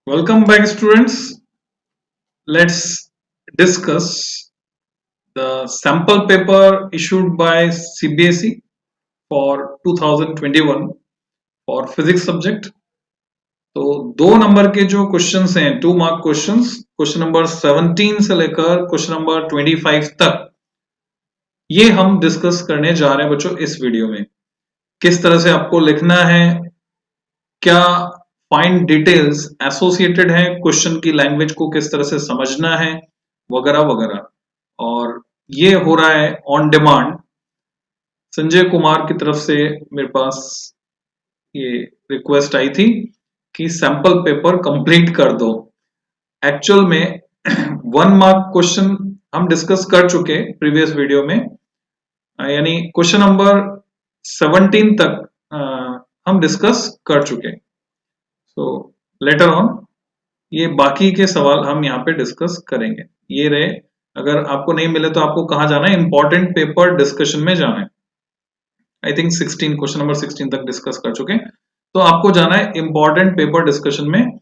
Welcome back, students. Let's discuss the sample paper issued by CBSE for 2021 for physics subject. तो 2 number के जो questions हैं 2 mark questions, question number 17 से लेकर question number 25 तक, ये हम डिस्कस करने जा रहे हैं बच्चों इस वीडियो में। किस तरह से आपको लिखना है, क्या फाइंड डिटेल्स एसोसिएटेड है, क्वेश्चन की लैंग्वेज को किस तरह से समझना है, वगैरह वगैरह। और ये हो रहा है ऑन डिमांड। संजय कुमार की तरफ से मेरे पास ये रिक्वेस्ट आई थी कि सैंपल पेपर कंप्लीट कर दो। एक्चुअल में 1 मार्क क्वेश्चन हम डिस्कस कर चुके प्रीवियस वीडियो में, यानी क्वेश्चन नंबर 17 तक हम डिस्कस कर चुके। सो लेटर ऑन ये बाकी के सवाल हम यहाँ पे डिस्कस करेंगे। ये रहे, अगर आपको नहीं मिले तो आपको कहाँ जाना है, इंपॉर्टेंट पेपर डिस्कशन में जाना है। आई थिंक 16 क्वेश्चन नंबर 16 तक डिस्कस कर चुके, तो आपको जाना है इंपॉर्टेंट पेपर डिस्कशन में।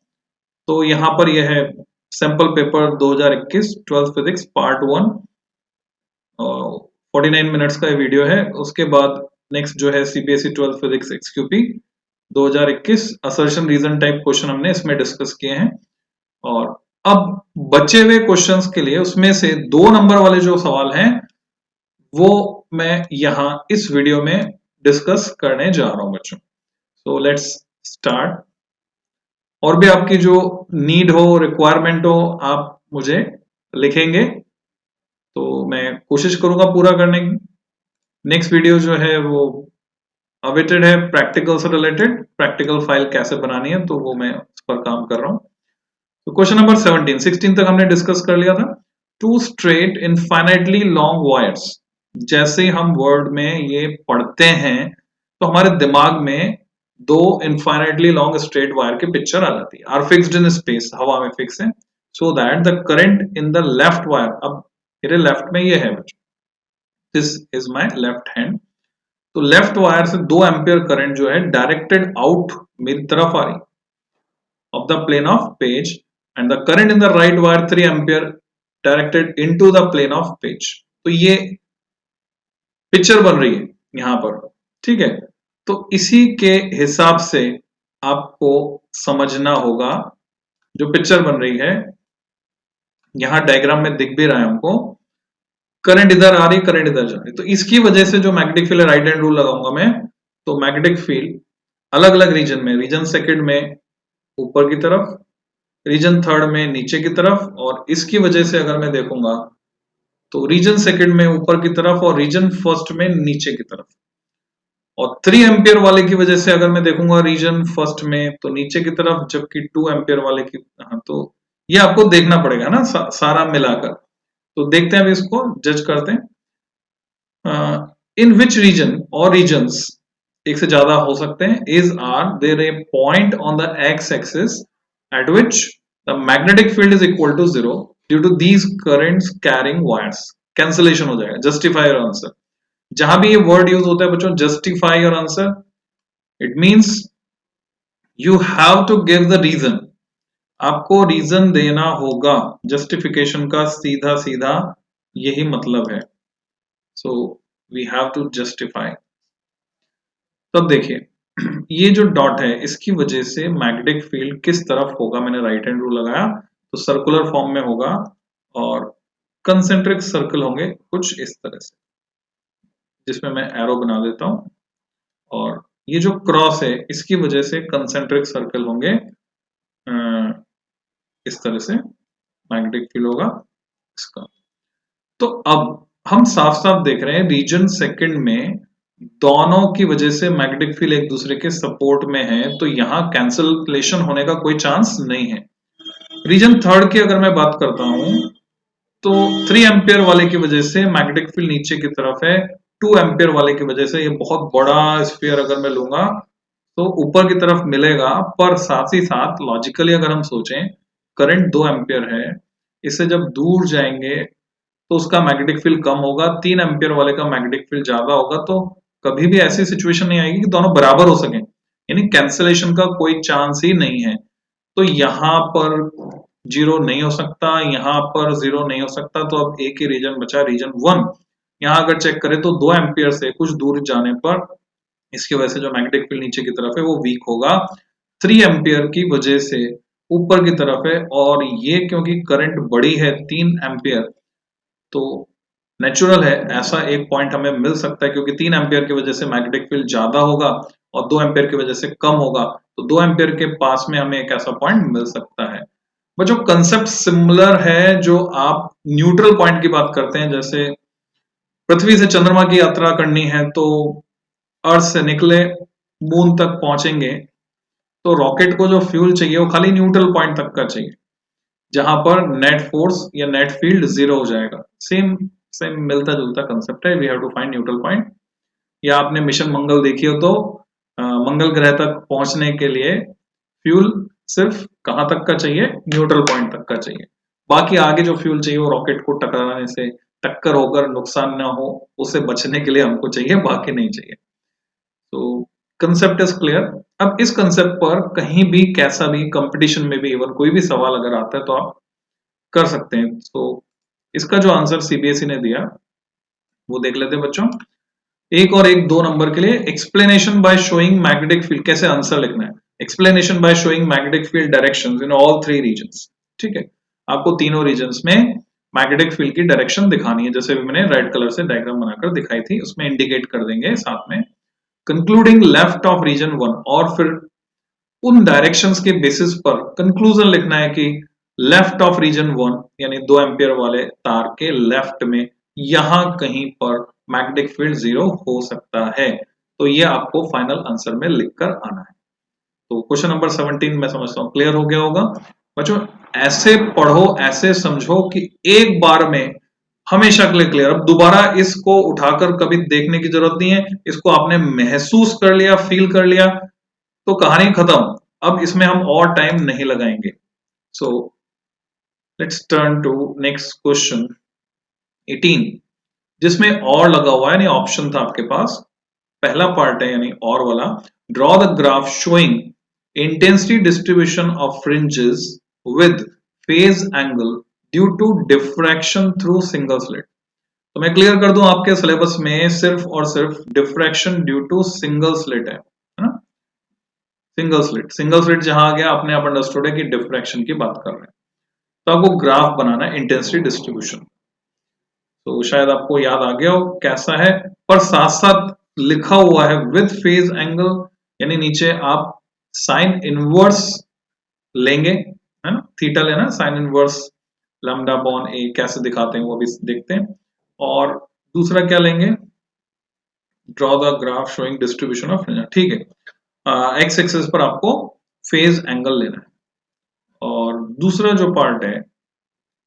तो यहाँ पर यह है sample paper 2021 12th physics part 1, 49 minutes का ये वीडियो है। उसके बाद नेक्स्ट जो है CBSE 12th physics SQP 2021 assertion reason type question हमने इसमें डिस्कस किए हैं। और अब बचे हुए क्वेश्चंस के लिए उसमें से 2 नंबर वाले जो सवाल हैं वो मैं यहां इस वीडियो में डिस्कस करने जा रहा हूं बच्चों। So let's start. और भी आपकी जो नीड हो, रिक्वायरमेंट हो, आप मुझे लिखेंगे तो मैं कोशिश करूंगा पूरा करने की। नेक्स्ट वीडियो जो है वो अवेटेड है, प्रैक्टिकल से रिलेटेड, प्रैक्टिकल फाइल कैसे बनानी है, तो वो मैं उस पर काम कर रहा हूं। तो क्वेश्चन नंबर 17 16 तक हमने डिस्कस कर लिया था। To straight infinitely long wires. जैसे हम वर्ड में ये पढ़ते हैं तो हमारे दिमाग में 2 इनफाइनाइटली लॉन्ग स्ट्रेट वायर की पिक्चर आ जाती है। आर फिक्स्ड इन स्पेस, हवा में फिक्स है, so that the current in the left wire, अब मेरे लेफ्ट में ये है बच्चों, this is my left hand. तो लेफ्ट वायर से 2 एम्पियर करंट जो है डायरेक्टेड आउट मेरी तरफ आ रही of the plane of page, and the current in the right wire 3 ampere directed into the plane of page। तो ये पिक्चर बन रही है यहां पर, ठीक है। तो इसी के हिसाब से आपको समझना होगा। जो पिक्चर बन रही है यहां डायग्राम में दिख भी रहा है हमको, करंट इधर आ रही, करंट इधर जा रही, तो इसकी वजह से जो magnetic field right hand rule लगाऊंगा मैं, तो मैग्नेटिक फील्ड अलग अलग रीजन में, रीजन सेकंड में ऊपर की तरफ, रीजन थर्ड में नीचे की तरफ, और इसकी वजह से अगर मैं देखूंगा तो रीजन सेकंड में ऊपर की तरफ और रीजन फर्स्ट में नीचे की तरफ। और 3 एम्पियर वाले की वजह से अगर मैं देखूंगा रीजन फर्स्ट में तो नीचे की तरफ, जबकि 2 एम्पियर वाले की, हाँ, तो ये आपको देखना पड़ेगा ना सारा मिलाकर। तो देखते हैं अभी इसको जज करते हैं। इन विच रीजन और रीजन्स, एक से ज्यादा हो सकते हैं, is are there a point on the x axis at which the magnetic field is equal to 0 due to these currents carrying wires। Cancellation हो जाएगा, जस्टिफाई योर आंसर। जहां भी ये वर्ड यूज होता है बच्चों, justify your answer, it means you have to give the reason. आपको reason देना होगा। जस्टिफिकेशन का सीधा सीधा यही मतलब है। So we have to justify. तब देखिए ये जो डॉट है इसकी वजह से मैग्नेटिक फील्ड किस तरफ होगा, मैंने राइट हैंड रूल लगाया तो सर्कुलर फॉर्म में होगा, और कंसेंट्रिक सर्कल होंगे कुछ इस तरह से, जिसमें मैं एरो बना देता हूं। और ये जो क्रॉस है इसकी वजह से कंसेंट्रिक सर्कल होंगे, इस तरह से मैग्नेटिक फील्ड होगा इसका। तो अब हम साफ साफ देख रहे हैं रीजन सेकंड में दोनों की वजह से मैग्नेटिक फील्ड एक दूसरे के सपोर्ट में है, तो यहां कैंसलेशन होने का कोई चांस नहीं है। रीजन थर्ड की अगर मैं बात करता हूं तो 3 एम्पियर वाले की वजह से मैग्नेटिक फील्ड नीचे की तरफ है, 2 एम्पियर वाले की वजह से ये बहुत बड़ा स्फीयर अगर मैं लूंगा तो ऊपर की तरफ मिलेगा। पर साथ ही साथ लॉजिकली अगर हम सोचें, करंट 2 एम्पियर है, इससे जब दूर जाएंगे तो उसका मैग्नेटिक फील्ड कम होगा, 3 एम्पियर वाले का मैग्नेटिक फील्ड ज्यादा होगा। तो कभी भी ऐसी सिचुएशन नहीं आएगी कि दोनों बराबर हो सके, यानी कैंसिलेशन का कोई चांस ही नहीं है। तो यहाँ पर 0 नहीं हो सकता, यहाँ पर 0 नहीं हो सकता, तो अब एक ही रीजन बचा, रीजन 1। यहाँ अगर चेक करें तो 2 एम्पियर से कुछ दूर जाने पर इसकी वजह से जो मैग्नेटिक फील्ड नीचे की तरफ है वो वीक होगा, 3 एम्पियर की वजह से ऊपर की तरफ है। और ये क्योंकि करंट बड़ी है 3 एम्पियर, तो नेचुरल है ऐसा एक पॉइंट हमें मिल सकता है, क्योंकि 3 एम्पियर की वजह से मैग्नेटिक फील्ड ज्यादा होगा और 2 एम्पियर की वजह से कम होगा, तो 2 एम्पियर के पास में हमें एक ऐसा पॉइंट मिल सकता है। बच्चों कंसेप्ट सिमिलर है, जो आप न्यूट्रल पॉइंट की बात करते हैं, जैसे पृथ्वी से चंद्रमा की यात्रा करनी है तो अर्थ से निकले मून तक पहुंचेंगे, तो रॉकेट को जो फ्यूल चाहिए वो खाली न्यूट्रल पॉइंट तक का चाहिए, जहां पर नेट फोर्स या नेट फील्ड 0 हो जाएगा। सेम सेम मिलता जुलता कंसेप्ट है, we have to find neutral point. या आपने मिशन मंगल देखी हो तो मंगल ग्रह तक पहुंचने के लिए फ्यूल सिर्फ कहां तक का चाहिए, न्यूट्रल पॉइंट तक का चाहिए। बाकी आगे जो फ्यूल चाहिए वो रॉकेट को टकराने से, टक्कर होकर नुकसान ना हो उससे बचने के लिए हमको चाहिए, बाकी नहीं चाहिए। तो कंसेप्ट इज क्लियर। अब इस कंसेप्ट पर कहीं भी कैसा भी कंपटीशन में भी इवन कोई भी सवाल अगर आता है तो आप कर सकते हैं। तो इसका जो आंसर सीबीएसई ने दिया वो देख लेते हैं बच्चों। एक और एक 2 नंबर के लिए, explanation by showing magnetic field, कैसे आंसर लिखना है। Explanation by showing magnetic field directions in all 3 regions. ठीक है, आपको तीनों रीजन्स में मैग्नेटिक फील्ड की डायरेक्शन दिखानी है, जैसे भी मैंने रेड कलर से डायग्राम बनाकर दिखाई थी, उसमें इंडिकेट कर देंगे साथ में। कंक्लूडिंग लेफ्ट ऑफ रीजन 1, और फिर उन डायरेक्शंस के बेसिस पर कंक्लूजन लिखना है कि लेफ्ट ऑफ रीजन 1 यानी 2 एम्पियर वाले तार के लेफ्ट में यहां कहीं पर मैग्नेटिक फील्ड 0 हो सकता है। तो ये आपको फाइनल आंसर में लिखकर आना है। तो क्वेश्चन नंबर 17 मैं समझता हूं क्लियर हो गया होगा बच्चों। ऐसे पढ़ो, ऐसे समझो कि एक बार में हमेशा के लिए क्लियर। अब दोबारा इसको उठाकर कभी देखने की जरूरत नहीं है, इसको आपने महसूस कर लिया, फील कर लिया तो कहानी खत्म। अब इसमें हम और टाइम नहीं लगाएंगे। So let's turn to next question 18, जिसमें और लगा हुआ है, यानी ऑप्शन था आपके पास। पहला पार्ट है यानी और वाला, draw the graph showing intensity distribution of fringes with phase angle due to diffraction through single slit. तो मैं क्लियर कर दूं, आपके सिलेबस में सिर्फ और सिर्फ diffraction due to single slit है ना। सिंगल स्लिट, सिंगल स्लिट जहां आ गया आपने आप अंडरस्टूड है कि डिफ्रैक्शन की बात कर रहे हैं। तो आपको ग्राफ बनाना है इंटेंसिटी डिस्ट्रीब्यूशन। तो शायद आपको याद आ गया हो कैसा है, पर साथ साथ लिखा हुआ है विद फेज एंगल, यानी नीचे आप साइन इनवर्स लेंगे, है ना, थीटा लेना, साइन इनवर्स लैम्डा अपॉन ए कैसे दिखाते हैं वो भी देखते हैं। और दूसरा क्या लेंगे, draw the graph showing distribution of, ठीक है, एक्स एक्सिस पर आपको फेज एंगल लेना है। और दूसरा जो पार्ट है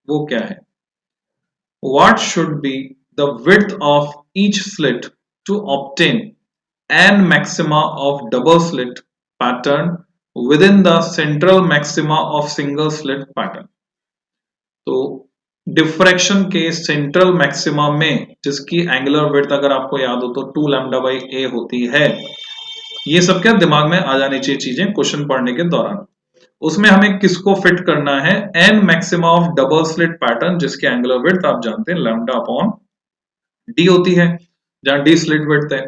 वो क्या है, what should be the width of each slit to obtain n maxima of double slit pattern within the central maxima of single slit pattern। तो डिफ्रैक्शन के सेंट्रल मैक्सिमा में जिसकी एंगुलर विड्थ अगर आपको याद हो तो 2 लैम्डा बाई ए होती है। ये सब क्या दिमाग में आ जानी चाहिए चीजें क्वेश्चन पढ़ने के दौरान। उसमें हमें किसको फिट करना है, n maxima of double slit pattern जिसके एंगुलर विड्थ आप जानते हैं लैम्डा अपॉन डी होती है, जहां डी स्लिट विड्थ है।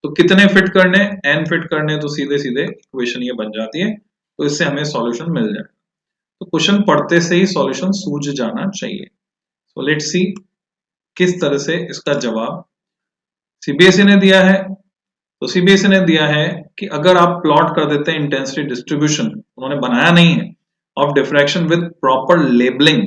तो कितने फिट करने, एन फिट करने, तो सीधे सीधे इक्वेशन ये बन जाती है। तो इससे हमें सॉल्यूशन मिल जाए। तो क्वेश्चन पढ़ते से ही सॉल्यूशन सूझ जाना चाहिए। तो लेट्स सी किस तरह से इसका जवाब सीबीएसई ने दिया है। तो सीबीएसई ने दिया है कि अगर आप प्लॉट कर देते हैं इंटेंसिटी डिस्ट्रीब्यूशन, उन्होंने बनाया नहीं है, of diffraction with proper labelling,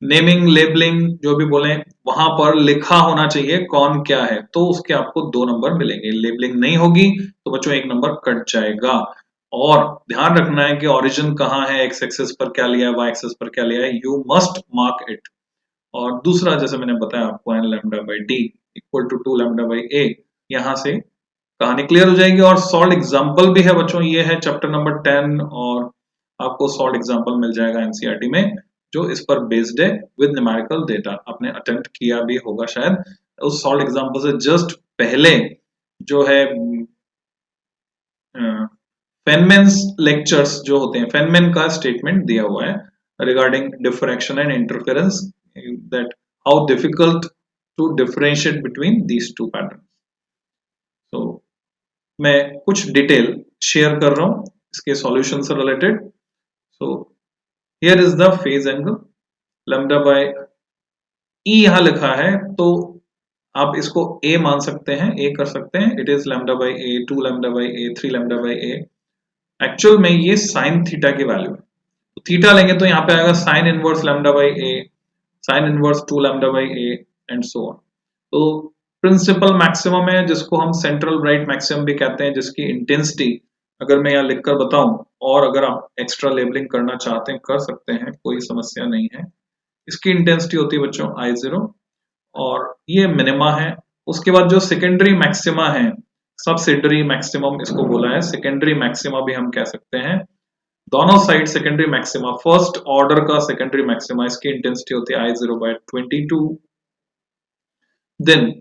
naming labelling जो भी बोले, वहां पर लिखा होना चाहिए कौन क्या है, तो उसके आपको 2 नंबर मिलेंगे। लेबलिंग नहीं होगी तो बच्चों 1 नंबर कट जाएगा। और ध्यान रखना है कि ओरिजिन कहाँ है, एक्स एक्सिस पर क्या लिया है, वाई एक्सिस पर क्या लिया है, यू मस्ट मार्क इट। और दूसरा जैसे मैंने बताया आपको, N lambda by D equal to 2 lambda by A, यहां से कहानी क्लियर हो जाएगी। और सॉल्व एग्जाम्पल भी है बच्चों, ये है चैप्टर नंबर 10, और आपको सॉल्व एग्जाम्पल मिल जाएगा एनसीईआरटी में जो इस पर बेस्ड है विद न्यूमेरिकल डेटा। आपने अटेम्प्ट किया भी होगा शायद। उस सॉल्व एग्जाम्पल से जस्ट पहले जो है फेनमैन्स लेक्चर्स जो होते हैं, फेनमैन का स्टेटमेंट दिया हुआ है regarding diffraction and interference, that how difficult to differentiate between these two pattern. तो मैं कुछ डिटेल शेयर कर रहा हूं इसके सॉल्यूशन से रिलेटेड। So here is the phase angle lambda by E यहां लिखा है, तो आप इसको a मान सकते हैं, a कर सकते हैं। It is lambda by A, 2 lambda by A, 3 lambda by A. Actual में ये साइन थीटा की वैल्यू है, तो थीटा लेंगे तो यहाँ पे आएगा sine inverse lambda by A, sine inverse 2 lambda by A and so on. तो प्रिंसिपल मैक्सिमम है जिसको हम सेंट्रल ब्राइट मैक्सिमम भी कहते हैं, जिसकी इंटेंसिटी अगर मैं यहाँ लिखकर बताऊं, और अगर आप एक्स्ट्रा लेबलिंग करना चाहते हैं कर सकते हैं, कोई समस्या नहीं है। इसकी इंटेंसिटी होती है बच्चों I0 और ये मिनिमा है। उसके बाद जो सेकेंडरी मैक्सिमा है, सबसिडरी मैक्सिमम इसको बोला है, सेकेंडरी मैक्सिमा भी हम कह सकते हैं। दोनों side secondary maxima, first order का सेकेंडरी मैक्सिमा, इसकी इंटेंसिटी होती है I0 by 22। Then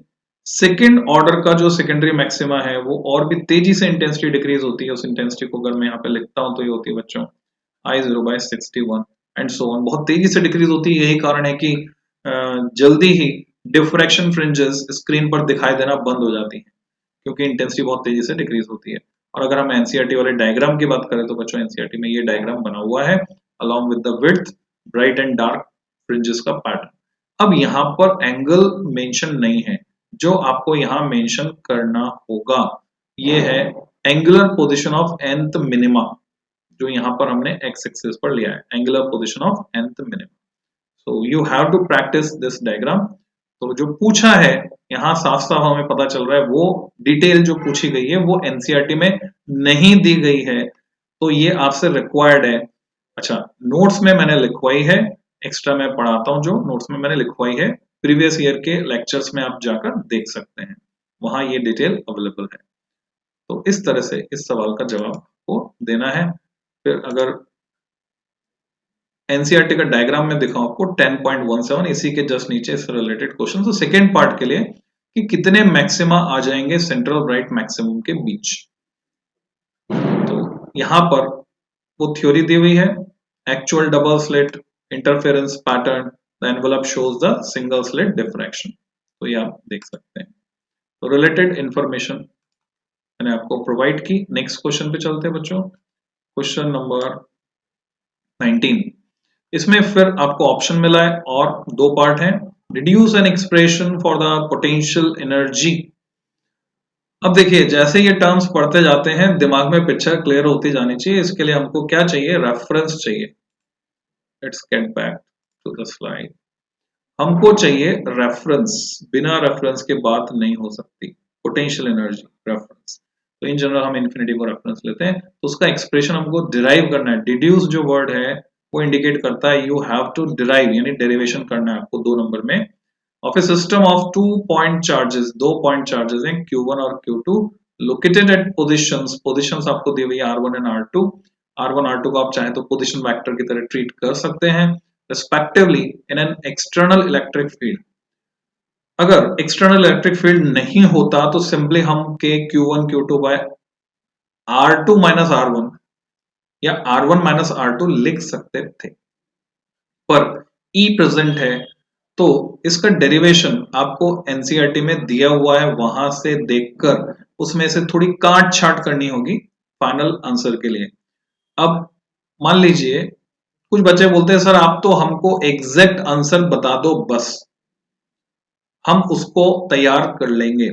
second order का जो सेकेंडरी मैक्सिमा है वो और भी तेजी से इंटेंसिटी डिक्रीज होती है। उस इंटेंसिटी को अगर मैं यहाँ पे लिखता हूं तो ये होती है बच्चों I0 by 61 and so on. बहुत तेजी से डिक्रीज होती है, यही कारण है कि जल्दी ही डिफ्रैक्शन फ्रिंजेस स्क्रीन पर दिखाई देना बंद हो जाती है, क्योंकि इंटेंसिटी बहुत तेजी से डिक्रीज होती है। और अगर हम एनसीईआरटी वाले डायग्राम की बात करें तो बच्चों एनसीईआरटी में ये डायग्राम बना हुआ है along with the width, bright and dark fringes का पैटर्न। अब यहाँ पर एंगल मेंशन नहीं है, जो आपको यहाँ मेंशन करना होगा ये है angular position of nth minima, जो यहाँ पर हमने x एक्सिस पर लिया है, angular position of nth minima. So you have to practice this diagram. तो जो पूछा है यहाँ साफ साफ हमें पता चल रहा है, वो डिटेल जो पूछी गई है वो एनसीईआरटी में नहीं दी गई है, तो ये आपसे रिक्वायर्ड है। अच्छा, नोट्स में मैंने लिखवाई है, एक्स्ट्रा मैं पढ़ाता हूँ, जो नोट्स में मैंने लिखवाई है प्रीवियस ईयर के लेक्चर्स में आप जाकर देख सकते हैं, वहां ये डिटेल अवेलेबल है। तो इस तरह से इस सवाल का जवाब को देना है। फिर अगर एनसीईआरटी का डायग्राम में दिखाऊं आपको 10.17, इसी के जस्ट नीचे इससे रिलेटेड क्वेश्चन। तो सेकेंड पार्ट के लिए कि कितने मैक्सिमा आ जाएंगे सेंट्रल ब्राइट मैक्सिमम के बीच, तो यहां पर वो थ्योरी दी हुई है, actual double slit interference pattern, the envelope shows the single slit diffraction. तो ये आप देख सकते हैं। तो रिलेटेड इंफॉर्मेशन मैंने आपको प्रोवाइड की। नेक्स्ट क्वेश्चन पे चलते हैं बच्चों, क्वेश्चन नंबर 19। इसमें फिर आपको ऑप्शन मिला है और दो पार्ट हैं, reduce an expression for the potential energy. अब देखिए जैसे ये टर्म्स पढ़ते जाते हैं दिमाग में पिक्चर क्लियर होती जानी चाहिए, इसके लिए हमको क्या चाहिए, रेफरेंस चाहिए। Let's get back to the slide. हमको चाहिए रेफरेंस, बिना रेफरेंस के बात नहीं हो सकती। पोटेंशियल एनर्जी रेफरेंस, तो इन जनरल हम इन्फिनिटी को रेफरेंस लेते हैं, तो उसका एक्सप्रेशन हमको डिराइव करना है। डिड्यूस जो वर्ड है वो इंडिकेट करता है यू हैव टू डिराइव, यानी डेरिवेशन करना है आपको 2 नंबर में, of A system of 2 point charges. 2 point charges हैं Q1 और Q2, located at positions. Positions आपको दी हुई है R1 and R2। R1 R2 को आप चाहे तो पोजीशन वेक्टर की तरह ट्रीट कर सकते हैं, respectively in an external electric field. अगर एक्सटर्नल इलेक्ट्रिक फील्ड नहीं होता तो सिंपली हम के Q1 Q2 bye R2 minus R1 या R1 माइनस R2 लिख सकते थे, पर E प्रेजेंट है तो इसका डेरिवेशन आपको एनसीईआरटी में दिया हुआ है, वहां से देखकर उसमें से थोड़ी काट छाट करनी होगी फाइनल आंसर के लिए। अब मान लीजिए कुछ बच्चे बोलते हैं सर आप तो हमको एग्जैक्ट आंसर बता दो बस, हम उसको तैयार कर लेंगे।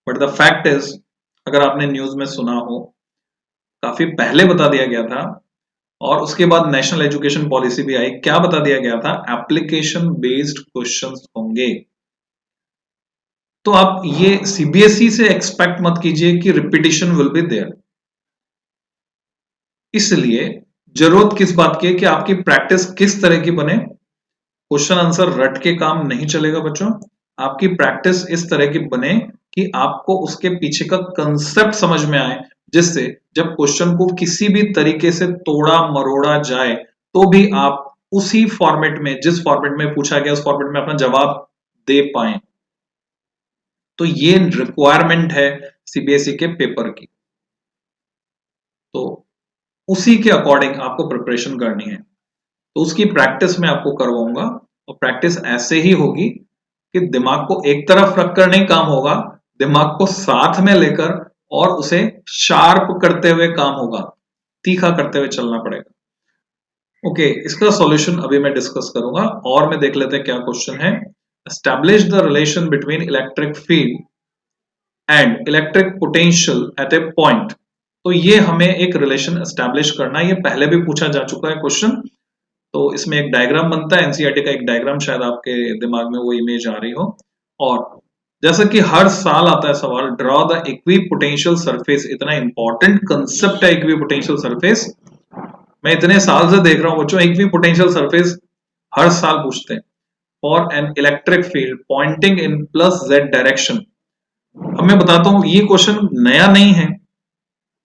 बट द फैक्ट इज, अगर आपने न्यूज में सुना हो, काफी पहले बता दिया गया था और उसके बाद नेशनल एजुकेशन पॉलिसी भी आई, क्या बता दिया गया था, एप्लीकेशन बेस्ड क्वेश्चंस होंगे। तो आप ये सीबीएसई से एक्सपेक्ट मत कीजिए कि रिपीटिशन विल बी देयर। इसलिए जरूरत किस बात की है कि आपकी प्रैक्टिस किस तरह की बने। क्वेश्चन आंसर रट के काम नहीं चलेगा बच्चों, आपकी प्रैक्टिस इस तरह की बने कि आपको उसके पीछे का कंसेप्ट समझ में आए, जिससे जब क्वेश्चन को किसी भी तरीके से तोड़ा मरोड़ा जाए तो भी आप उसी फॉर्मेट में, जिस फॉर्मेट में पूछा गया उस फॉर्मेट में अपना जवाब दे पाए। तो ये रिक्वायरमेंट है सीबीएसई के पेपर की। तो उसी के अकॉर्डिंग आपको प्रिपरेशन करनी है। तो उसकी प्रैक्टिस मैं आपको करवाऊंगा, और प्रैक्टिस ऐसे ही होगी कि दिमाग को एक तरफ रखकर नहीं काम होगा, दिमाग को साथ में लेकर और उसे शार्प करते हुए काम होगा, तीखा करते हुए चलना पड़ेगा। ओके, इसका सॉल्यूशन अभी मैं डिस्कस करूंगा, और मैं देख लेते हैं क्या क्वेश्चन है। Establish the relation between electric field and electric potential at A point. तो ये हमें एक रिलेशन एस्टैब्लिश करना है, ये पहले भी पूछा जा चुका है क्वेश्चन। तो इसमें एक डायग्राम बनता है, एनसीईआरटी का एक डायग्राम, शायद आपके दिमाग में वो इमेज आ रही हो। और जैसा कि हर साल आता है सवाल, ड्रॉ द इक्विपोटेंशियल सरफेस। इतना इंपॉर्टेंट कंसेप्ट है इक्विपोटेंशियल सरफेस, मैं इतने साल से देख रहा हूं बच्चों, इक्विपोटेंशियल सरफेस हर साल पूछते हैं। For an electric field pointing in plus Z direction. अब मैं बताता हूं, ये क्वेश्चन नया नहीं है,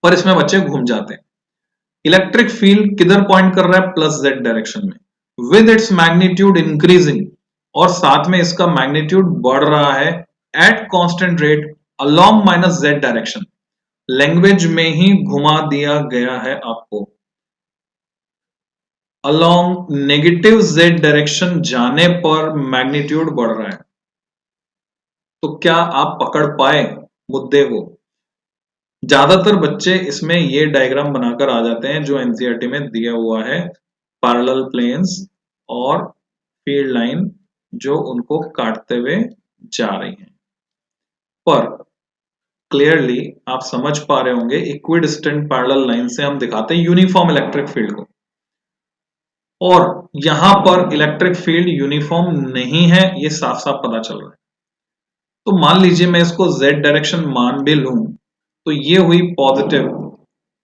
पर इसमें बच्चे घूम जाते हैं। इलेक्ट्रिक फील्ड किधर पॉइंट कर रहा है? प्लस जेड डायरेक्शन में, विद इट्स मैग्नीट्यूड इंक्रीजिंग, और साथ में इसका मैग्नीट्यूड बढ़ रहा है at constant rate along minus Z direction. Language में ही घुमा दिया गया है आपको, अलोंग नेगेटिव जेड डायरेक्शन जाने पर मैग्नीट्यूड बढ़ रहा है। तो क्या आप पकड़ पाए मुद्दे को? ज्यादातर बच्चे इसमें ये डायग्राम बनाकर आ जाते हैं जो एनसीईआरटी में दिया हुआ है, पैरेलल प्लेन्स और फील्ड लाइन जो उनको काटते हुए जा रही हैं। पर क्लियरली आप समझ पा रहे होंगे, इक्विडिस्टेंट पैरेलल लाइन से हम दिखाते हैं यूनिफॉर्म इलेक्ट्रिक फील्ड को, और यहां पर इलेक्ट्रिक फील्ड यूनिफॉर्म नहीं है, ये साफ साफ पता चल रहा है। तो मान लीजिए मैं इसको z डायरेक्शन मान भी लूं, तो ये हुई पॉजिटिव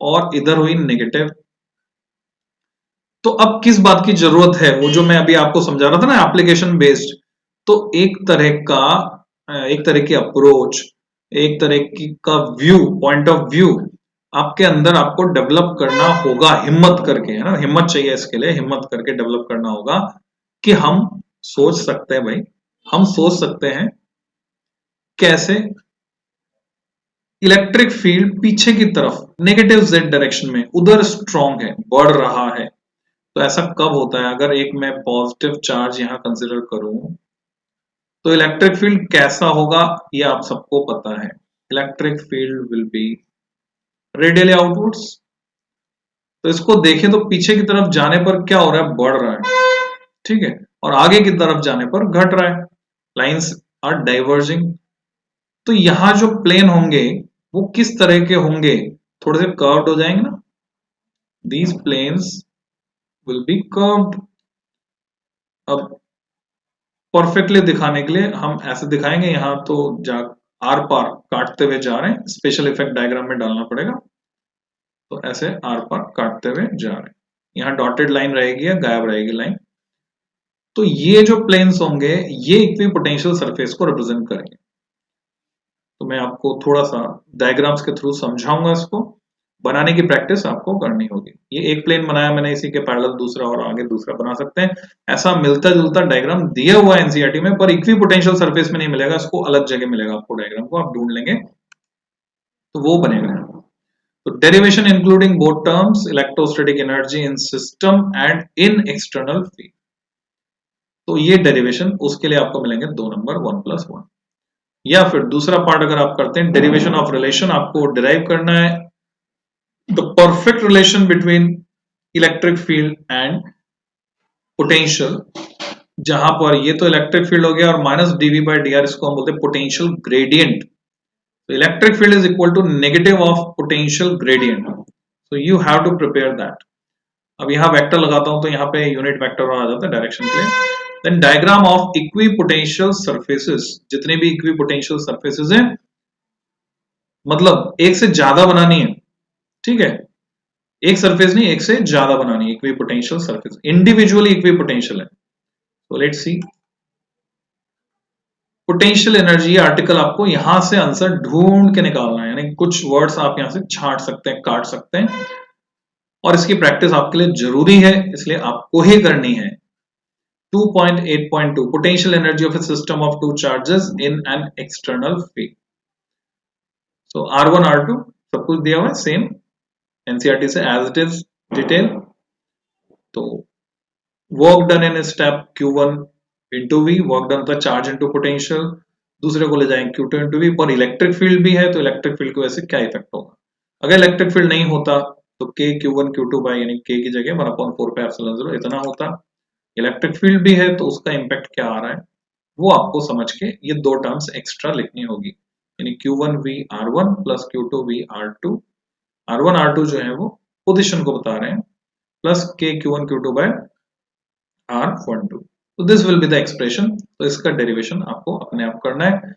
और इधर हुई नेगेटिव। तो अब किस बात की जरूरत है, वो जो मैं अभी आपको समझा रहा था ना, एप्लीकेशन बेस्ड। तो एक तरह की अप्रोच, एक तरह की का व्यू, पॉइंट ऑफ व्यू आपके अंदर आपको डेवलप करना होगा, हिम्मत करके, है ना, हिम्मत चाहिए इसके लिए, हिम्मत करके डेवलप करना होगा कि हम सोच सकते हैं भाई, हम सोच सकते हैं कैसे इलेक्ट्रिक फील्ड पीछे की तरफ नेगेटिव जेड डायरेक्शन में उधर स्ट्रॉन्ग है, बढ़ रहा है। तो ऐसा कब होता है? अगर एक मैं पॉजिटिव चार्ज यहां कंसिडर करूं, तो इलेक्ट्रिक फील्ड कैसा होगा ये आप सबको पता है। Electric field will be radially outwards. तो इसको देखें तो पीछे की तरफ जाने पर क्या हो रहा है? बढ़ रहा है, ठीक है, और आगे की तरफ जाने पर घट रहा है। Lines are diverging. तो यहां जो प्लेन होंगे वो किस तरह के होंगे? थोड़े से कर्व्ड हो जाएंगे ना, these planes will be curved. अब परफेक्टली दिखाने के लिए हम ऐसे दिखाएंगे, यहां तो जा आर पार काटते हुए जा रहे हैं, स्पेशल इफेक्ट डायग्राम में डालना पड़ेगा। तो ऐसे आर पार काटते हुए जा रहे हैं, यहाँ डॉटेड लाइन रहेगी या गायब रहेगी लाइन। तो ये जो प्लेन्स होंगे ये इक्विपोटेंशियल सरफेस को रिप्रेजेंट करेंगे। तो मैं आपको थोड़ा सा डायग्राम्स के थ्रू समझाऊंगा, इसको बनाने की प्रैक्टिस आपको करनी होगी। ये एक प्लेन बनाया मैंने, इसी के पैरेलल दूसरा और आगे दूसरा बना सकते हैं। ऐसा मिलता जुलता डायग्राम दिया हुआ है एनसीईआरटी में, पर इक्विपोटेंशियल सरफेस में नहीं मिलेगा, इसको अलग जगह मिलेगा आपको, डायग्राम को आप ढूंढ लेंगे तो वो बनेगा। तो derivation including both terms, electrostatic energy in system and in external field. तो ये डेरिवेशन उसके लिए आपको मिलेंगे 2 नंबर 1+1। या फिर दूसरा पार्ट अगर आप करते हैं, डेरिवेशन ऑफ रिलेशन, आपको डिराइव करना है the perfect relation between electric field and potential, जहां पर ये तो इलेक्ट्रिक फील्ड हो गया और minus d v by d r, इसको हम बोलते हैं पोटेंशियल ग्रेडियंट। तो electric field is equal to negative of potential gradient, so you have to prepare that. अब यहां वेक्टर लगाता हूं तो यहाँ पे यूनिट वेक्टर आ जाता है डायरेक्शन के लिए। Then diagram of equipotential surfaces, जितने भी इक्विपोटेंशियल सरफेसेस हैं, मतलब एक से ज्यादा बनानी है, ठीक है, एक सरफेस नहीं, एक से ज्यादा बनानी है इक्विपोटेंशियल सरफेस, इंडिविजुअली इक्विपोटेंशियल है। तो let's see potential energy article, आपको यहां से आंसर ढूंढ के निकालना है, यानी कुछ वर्ड्स आप यहां से छांट सकते हैं, काट सकते हैं, और इसकी प्रैक्टिस आपके लिए जरूरी है, इसलिए आपको ही करनी है। 2.8.2 potential energy of a system of two charges in an external field. So R1 R2 सब कुछ दिया हुआ है सेम, एनसीईआरटी से एज इट इज डिटेल। तो work done in step Q1 into V, work done होता है चार्ज इंटू पोटेंशियल, दूसरे को ले जाएंगे Q2 इंटू वी। पर इलेक्ट्रिक फील्ड भी है तो इलेक्ट्रिक फील्ड की वजह से क्या इफेक्ट होगा? अगर इलेक्ट्रिक फील्ड नहीं होता तो K Q1 Q2 बाय यानी K की जगह 1/4 पे एप्सिलॉन 0 इतना होता। इलेक्ट्रिक फील्ड भी है तो उसका इम्पैक्ट क्या आ रहा है वो आपको समझ के ये दो टर्म्स एक्स्ट्रा लिखनी होगी, यानी Q1V R1 plus Q2V R2। R1 R2 जो है वो पोजिशन को बता रहे हैं, plus K Q1 Q2 by R12। तो this will be the expression. तो इसका डेरिवेशन आपको अपने आप करना है।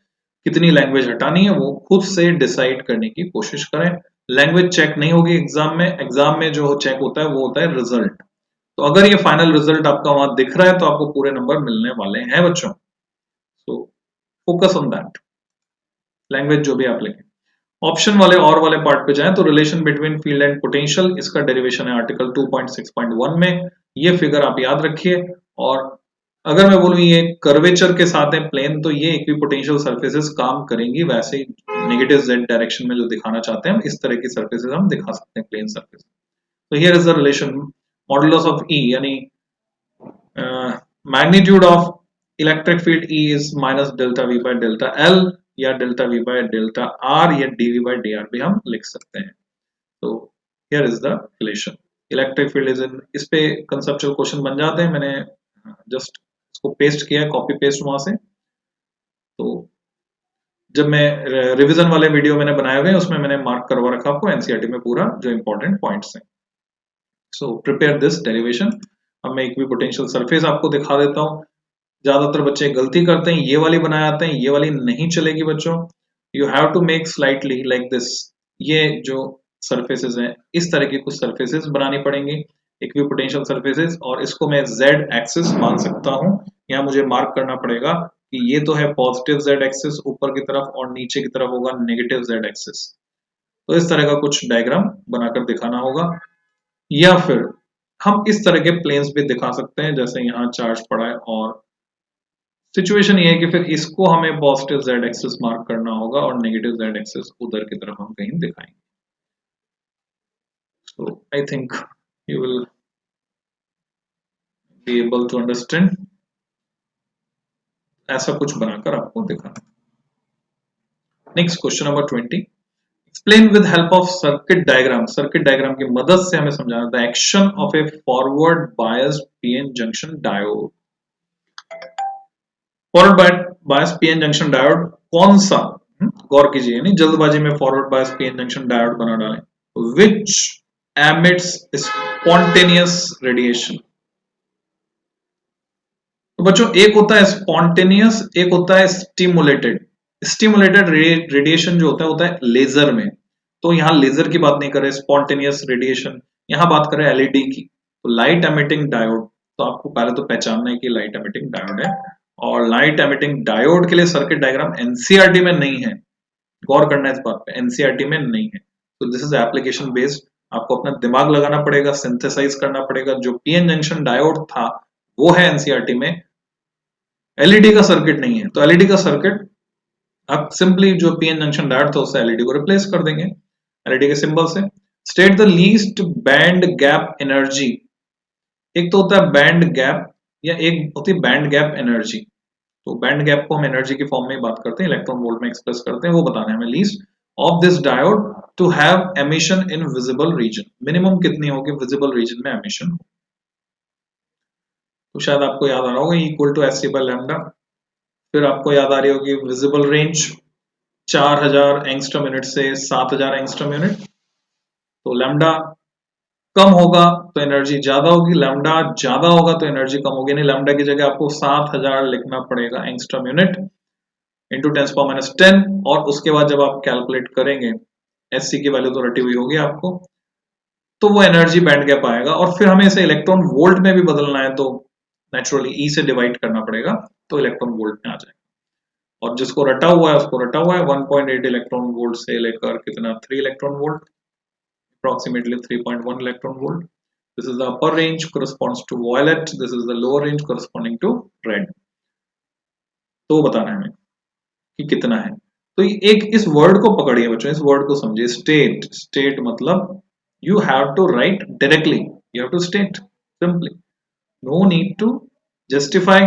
कितनी लैंग्वेज हटानी है वो खुद से डिसाइड करने की कोशिश करें। लैंग्वेज चेक नहीं होगी एग्जाम में, एग्जाम में जो चेक होता है वो होता है रिजल्ट। तो अगर ये फाइनल रिजल्ट आपका वहां दिख रहा है तो आपको पूरे नंबर मिलने वाले हैं बच्चों। So focus on that, language जो भी आप लिखें। ऑप्शन वाले और वाले पार्ट पे जाएं तो relation between field and potential, इसका डेरिवेशन है आर्टिकल 2.6.1 में। ये फिगर आप याद रखिए। और अगर मैं बोलूं ये कर्वेचर के साथ है प्लेन तो ये इक्विपोटेंशियल सरफेसेस काम करेंगी वैसे ही नेगेटिव जेड डायरेक्शन में जो दिखाना चाहते हैं हम इस तरह की सरफेसेस हम दिखा सकते हैं प्लेन सरफेस। तो here is the relation modulus of E यानी magnitude of electric field E is minus delta V by delta L या delta V by delta R या dV बाय dr भी हम लिख सकते हैं। तो here is the relation electric field is in, इस पे कंसेप्चुअल क्वेश्चन बन जाते हैं। मैंने जस्ट इसको पेस्ट किया है, कॉपी पेस्ट वहां से। तो जब मैं रिवीजन वाले वीडियो मैंने बनाए हुए हैं उसमें मैंने मार्क करवा रखा आपको एनसीईआरटी में पूरा जो इंपॉर्टेंट पॉइंट्स हैं। So prepare this derivation. अब मैं इक्विपोटेंशियल सरफेस आपको दिखा देता हूँ। ज्यादातर बच्चे गलती करते हैं, ये वाली बनाए आते हैं, ये वाली नहीं चलेगी बच्चों। You have to make slightly like this. ये जो सरफेसेस हैं इस तरह की कुछ सरफेसेस बनानी पड़ेंगी इक्विपोटेंशियल सरफेसेस, और इसको मैं z एक्सिस मान सकता हूँ। यहाँ मुझे मार्क करना पड़ेगा कि ये तो है पॉजिटिव z एक्सिस ऊपर की तरफ और नीचे की तरफ होगा नेगेटिव z एक्सिस। तो इस तरह का कुछ डायग्राम बनाकर दिखाना होगा, या फिर हम इस तरह के प्लेन्स भी दिखा सकते हैं जैसे यहाँ चार्ज पड़ा है। और सिचुएशन ये है कि फिर इसको हमें पॉजिटिव z एक्सिस मार्क करना होगा और नेगेटिव z एक्सिस उधर की तरफ हम कहीं दिखाएंगे। So I think you will be able to understand. ऐसा कुछ बनाकर आपको दिखाना। Next question number 20, explain with help of circuit diagram. Circuit diagram की मदद से हमें समझाना था action of a forward biased PN junction diode. Forward bias PN junction diode कौन सा, गौर कीजिए, नहीं जल्दबाजी में forward bias PN junction diode बना डालें। Which emits spontaneous radiation. तो बच्चों एक होता है स्पॉन्टेनियस, एक होता है स्टिमुलेटेड। स्टिमुलेटेड रेडिएशन जो होता है लेजर में। तो यहाँ लेजर की बात नहीं कर रहे, स्पॉन्टेनियस रेडिएशन यहाँ बात कर रहे हैं एलईडी की। तो लाइट एमिटिंग डायोड, तो आपको पहले तो पहचानना है कि लाइट एमिटिंग डायोड है। और लाइट एमिटिंग डायोड के लिए सर्किट डायग्राम एनसीईआरटी में नहीं है, गौर करना है इस बात पे, एनसीईआरटी में नहीं है। तो दिस इज एप्लीकेशन बेस्ड, आपको अपना दिमाग लगाना पड़ेगा, सिंथेसाइज करना पड़ेगा। जो पीएन जंक्शन डायोड था वो है एनसीईआरटी में, एलईडी का सर्किट नहीं है। तो एलईडी का सर्किट आप सिंपली जो पीएन जंक्शन डायोड था उससे एलईडी को रिप्लेस कर देंगे एलईडी के सिंबल से। State the least band gap energy. एक तो होता है बैंड गैप या एक होती है बैंड गैप एनर्जी। तो बैंड गैप को हम एनर्जी की फॉर्म में बात करते हैं, इलेक्ट्रॉन वोल्ट में एक्सप्रेस करते हैं, वो बताना है हमें। Least of this diode two have emission in visible region, minimum कितनी होगी विजिबल रीजन में एमिशन हो। तो शायद आपको याद आ रहा होगा equal to s c by lambda. फिर आपको याद आ रही होगी विजिबल रेंज 4000 एंगस्ट्रॉम यूनिट से 7000 एंगस्ट्रॉम यूनिट। तो लैम्डा कम होगा तो एनर्जी ज्यादा होगी, लैम्डा ज्यादा होगा तो एनर्जी कम होगी। नहीं, लैम्डा की जगह आपको 7000 लिखना पड़ेगा एंगस्ट्रॉम यूनिट इंटू 10⁻⁻10। और उसके बाद जब आप कैलकुलेट करेंगे एससी की वैल्यू तो रटी हुई होगी आपको, तो वो एनर्जी बैंड गैप आएगा। और फिर हमें इसे इलेक्ट्रॉन वोल्ट में भी बदलना है तो नेचुरली ई से डिवाइड करना पड़ेगा तो इलेक्ट्रॉन वोल्ट में आ जाएगा। और जिसको रटा हुआ है उसको रटा हुआ है 1.8 इलेक्ट्रॉन वोल्ट से लेकर कितना 3 electron volt, approximately 3.1 electron volt. This is the upper range corresponds to violet, this is the lower range corresponding to red. तो बताना है हमें कि कितना है। तो एक इस वर्ड को पकड़िए बच्चों, इस वर्ड को समझिए, स्टेट। स्टेट मतलब You have to write directly. You have to state simply. No need to justify.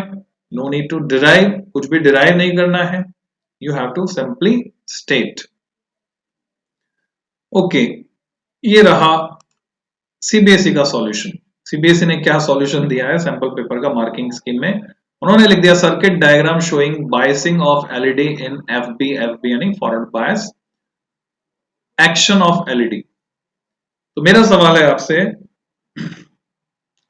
No need to derive. कुछ भी derive नहीं करना है. You have to simply state. Okay. ये रहा सीबीएसई का सॉल्यूशन. सीबीएसई ने क्या सॉल्यूशन दिया है सैंपल पेपर का मार्किंग स्कीम में. उन्होंने लिख दिया circuit diagram showing biasing of LED in FB. FB यानी forward bias, action of LED. तो मेरा सवाल है आपसे,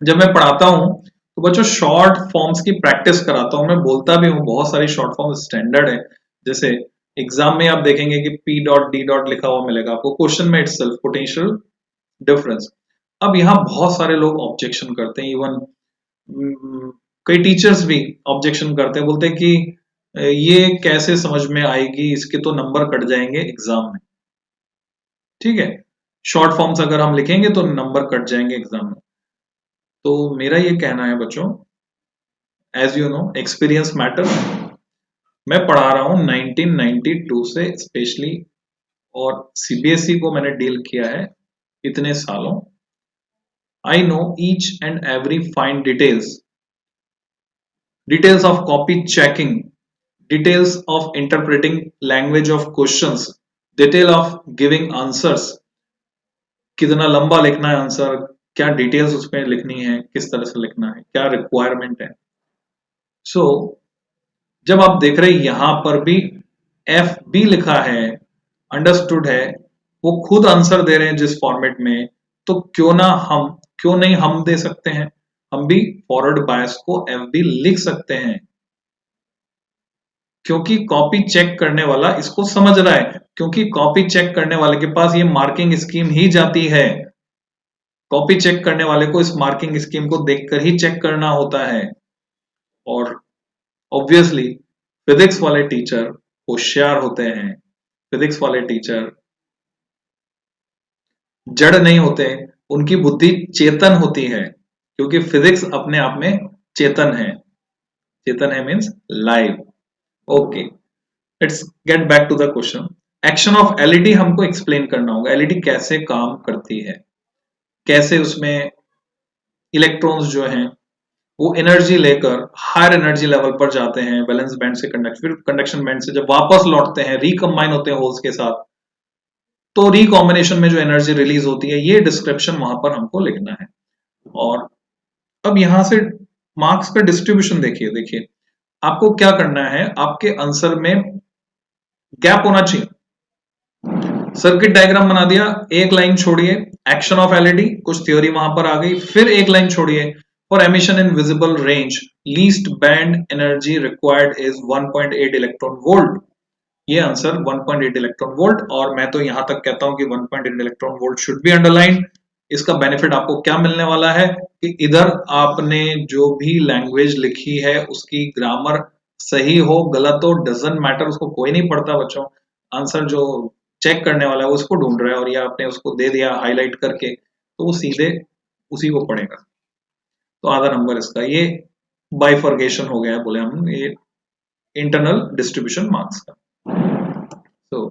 जब मैं पढ़ाता हूं तो बच्चों शॉर्ट फॉर्म्स की प्रैक्टिस कराता हूं. मैं बोलता भी हूं बहुत सारी शॉर्ट फॉर्म स्टैंडर्ड है. जैसे एग्जाम में आप देखेंगे कि P डॉट D डॉट लिखा हुआ मिलेगा आपको क्वेश्चन में इटसेल्फ, पोटेंशियल डिफरेंस. अब यहाँ बहुत सारे लोग ऑब्जेक्शन करते हैं. इवन कई टीचर्स भी ऑब्जेक्शन करते हैं, बोलते हैं कि ये कैसे समझ में आएगी, इसके तो नंबर कट जाएंगे एग्जाम में. ठीक है, शॉर्ट फॉर्म्स अगर हम लिखेंगे तो नंबर कट जाएंगे एग्जाम में. तो मेरा ये कहना है बच्चों, as you know experience matter. मैं पढ़ा रहा हूं 1992 से स्पेशली, और सीबीएसई को मैंने डील किया है इतने सालों. I know each and every fine details of copy checking, details of interpreting language of questions, detail of giving answers. कितना लंबा लिखना है आंसर, क्या डिटेल्स उसमें लिखनी है, किस तरह से लिखना है, क्या रिक्वायरमेंट है. सो जब आप देख रहे हैं यहां पर भी एफ बी लिखा है, अंडरस्टूड है, वो खुद आंसर दे रहे हैं जिस फॉर्मेट में, तो क्यों नहीं हम दे सकते हैं. हम भी फॉरवर्ड बायस को एफ बी लिख सकते हैं, क्योंकि कॉपी चेक करने वाला इसको समझ रहा है. क्योंकि कॉपी चेक करने वाले के पास ये मार्किंग स्कीम ही जाती है. कॉपी चेक करने वाले को इस मार्किंग स्कीम को देखकर ही चेक करना होता है. और ऑब्वियसली फिजिक्स वाले टीचर होशियार होते हैं. फिजिक्स वाले टीचर जड़ नहीं होते, उनकी बुद्धि चेतन होती है, क्योंकि फिजिक्स अपने आप में चेतन है. चेतन है means live. Okay, let's get back to the question. Action of LED हमको एक्सप्लेन करना होगा. एलईडी कैसे काम करती है, कैसे उसमें इलेक्ट्रॉन्स जो हैं वो एनर्जी लेकर हायर एनर्जी लेवल पर जाते हैं, वैलेंस बैंड से फिर कंडक्शन बैंड से जब वापस लौटते हैं, रिकंबाइन होते हैं होल्स के साथ, तो रिकॉम्बिनेशन में जो एनर्जी रिलीज होती है, ये डिस्क्रिप्शन वहां पर हमको लिखना है. और अब यहां से मार्क्स का डिस्ट्रीब्यूशन देखिए आपको क्या करना है. आपके आंसर में गैप होना चाहिए. सर्किट डायग्राम बना दिया, एक लाइन छोड़िए, एक्शन ऑफ एलईडी, कुछ थ्योरी वहां पर आ गई, फिर एक लाइन छोड़िए, for emission in visible range least band energy required is 1.8 electron volt. ये आंसर 1.8 इलेक्ट्रॉन वोल्ट. और मैं तो यहां तक कहता हूं कि 1.8 electron volt should be underline. इसका बेनिफिट आपको क्या मिलने वाला है कि इधर आपने जो भी लैंग्वेज लिखी है उसकी ग्रामर सही हो, गलत हो, डजंट मैटर, उसको कोई नहीं पढ़ता बच्चों. आंसर जो चेक करने वाला है वो उसको ढूंढ रहा है, और ये आपने उसको दे दिया हाईलाइट करके, तो वो सीधे उसी को पढ़ेगा. तो आधा नंबर इसका ये बाइफर्गेशन हो गया है, बोले हम, ये इंटरनल डिस्ट्रीब्यूशन मार्क्स का. तो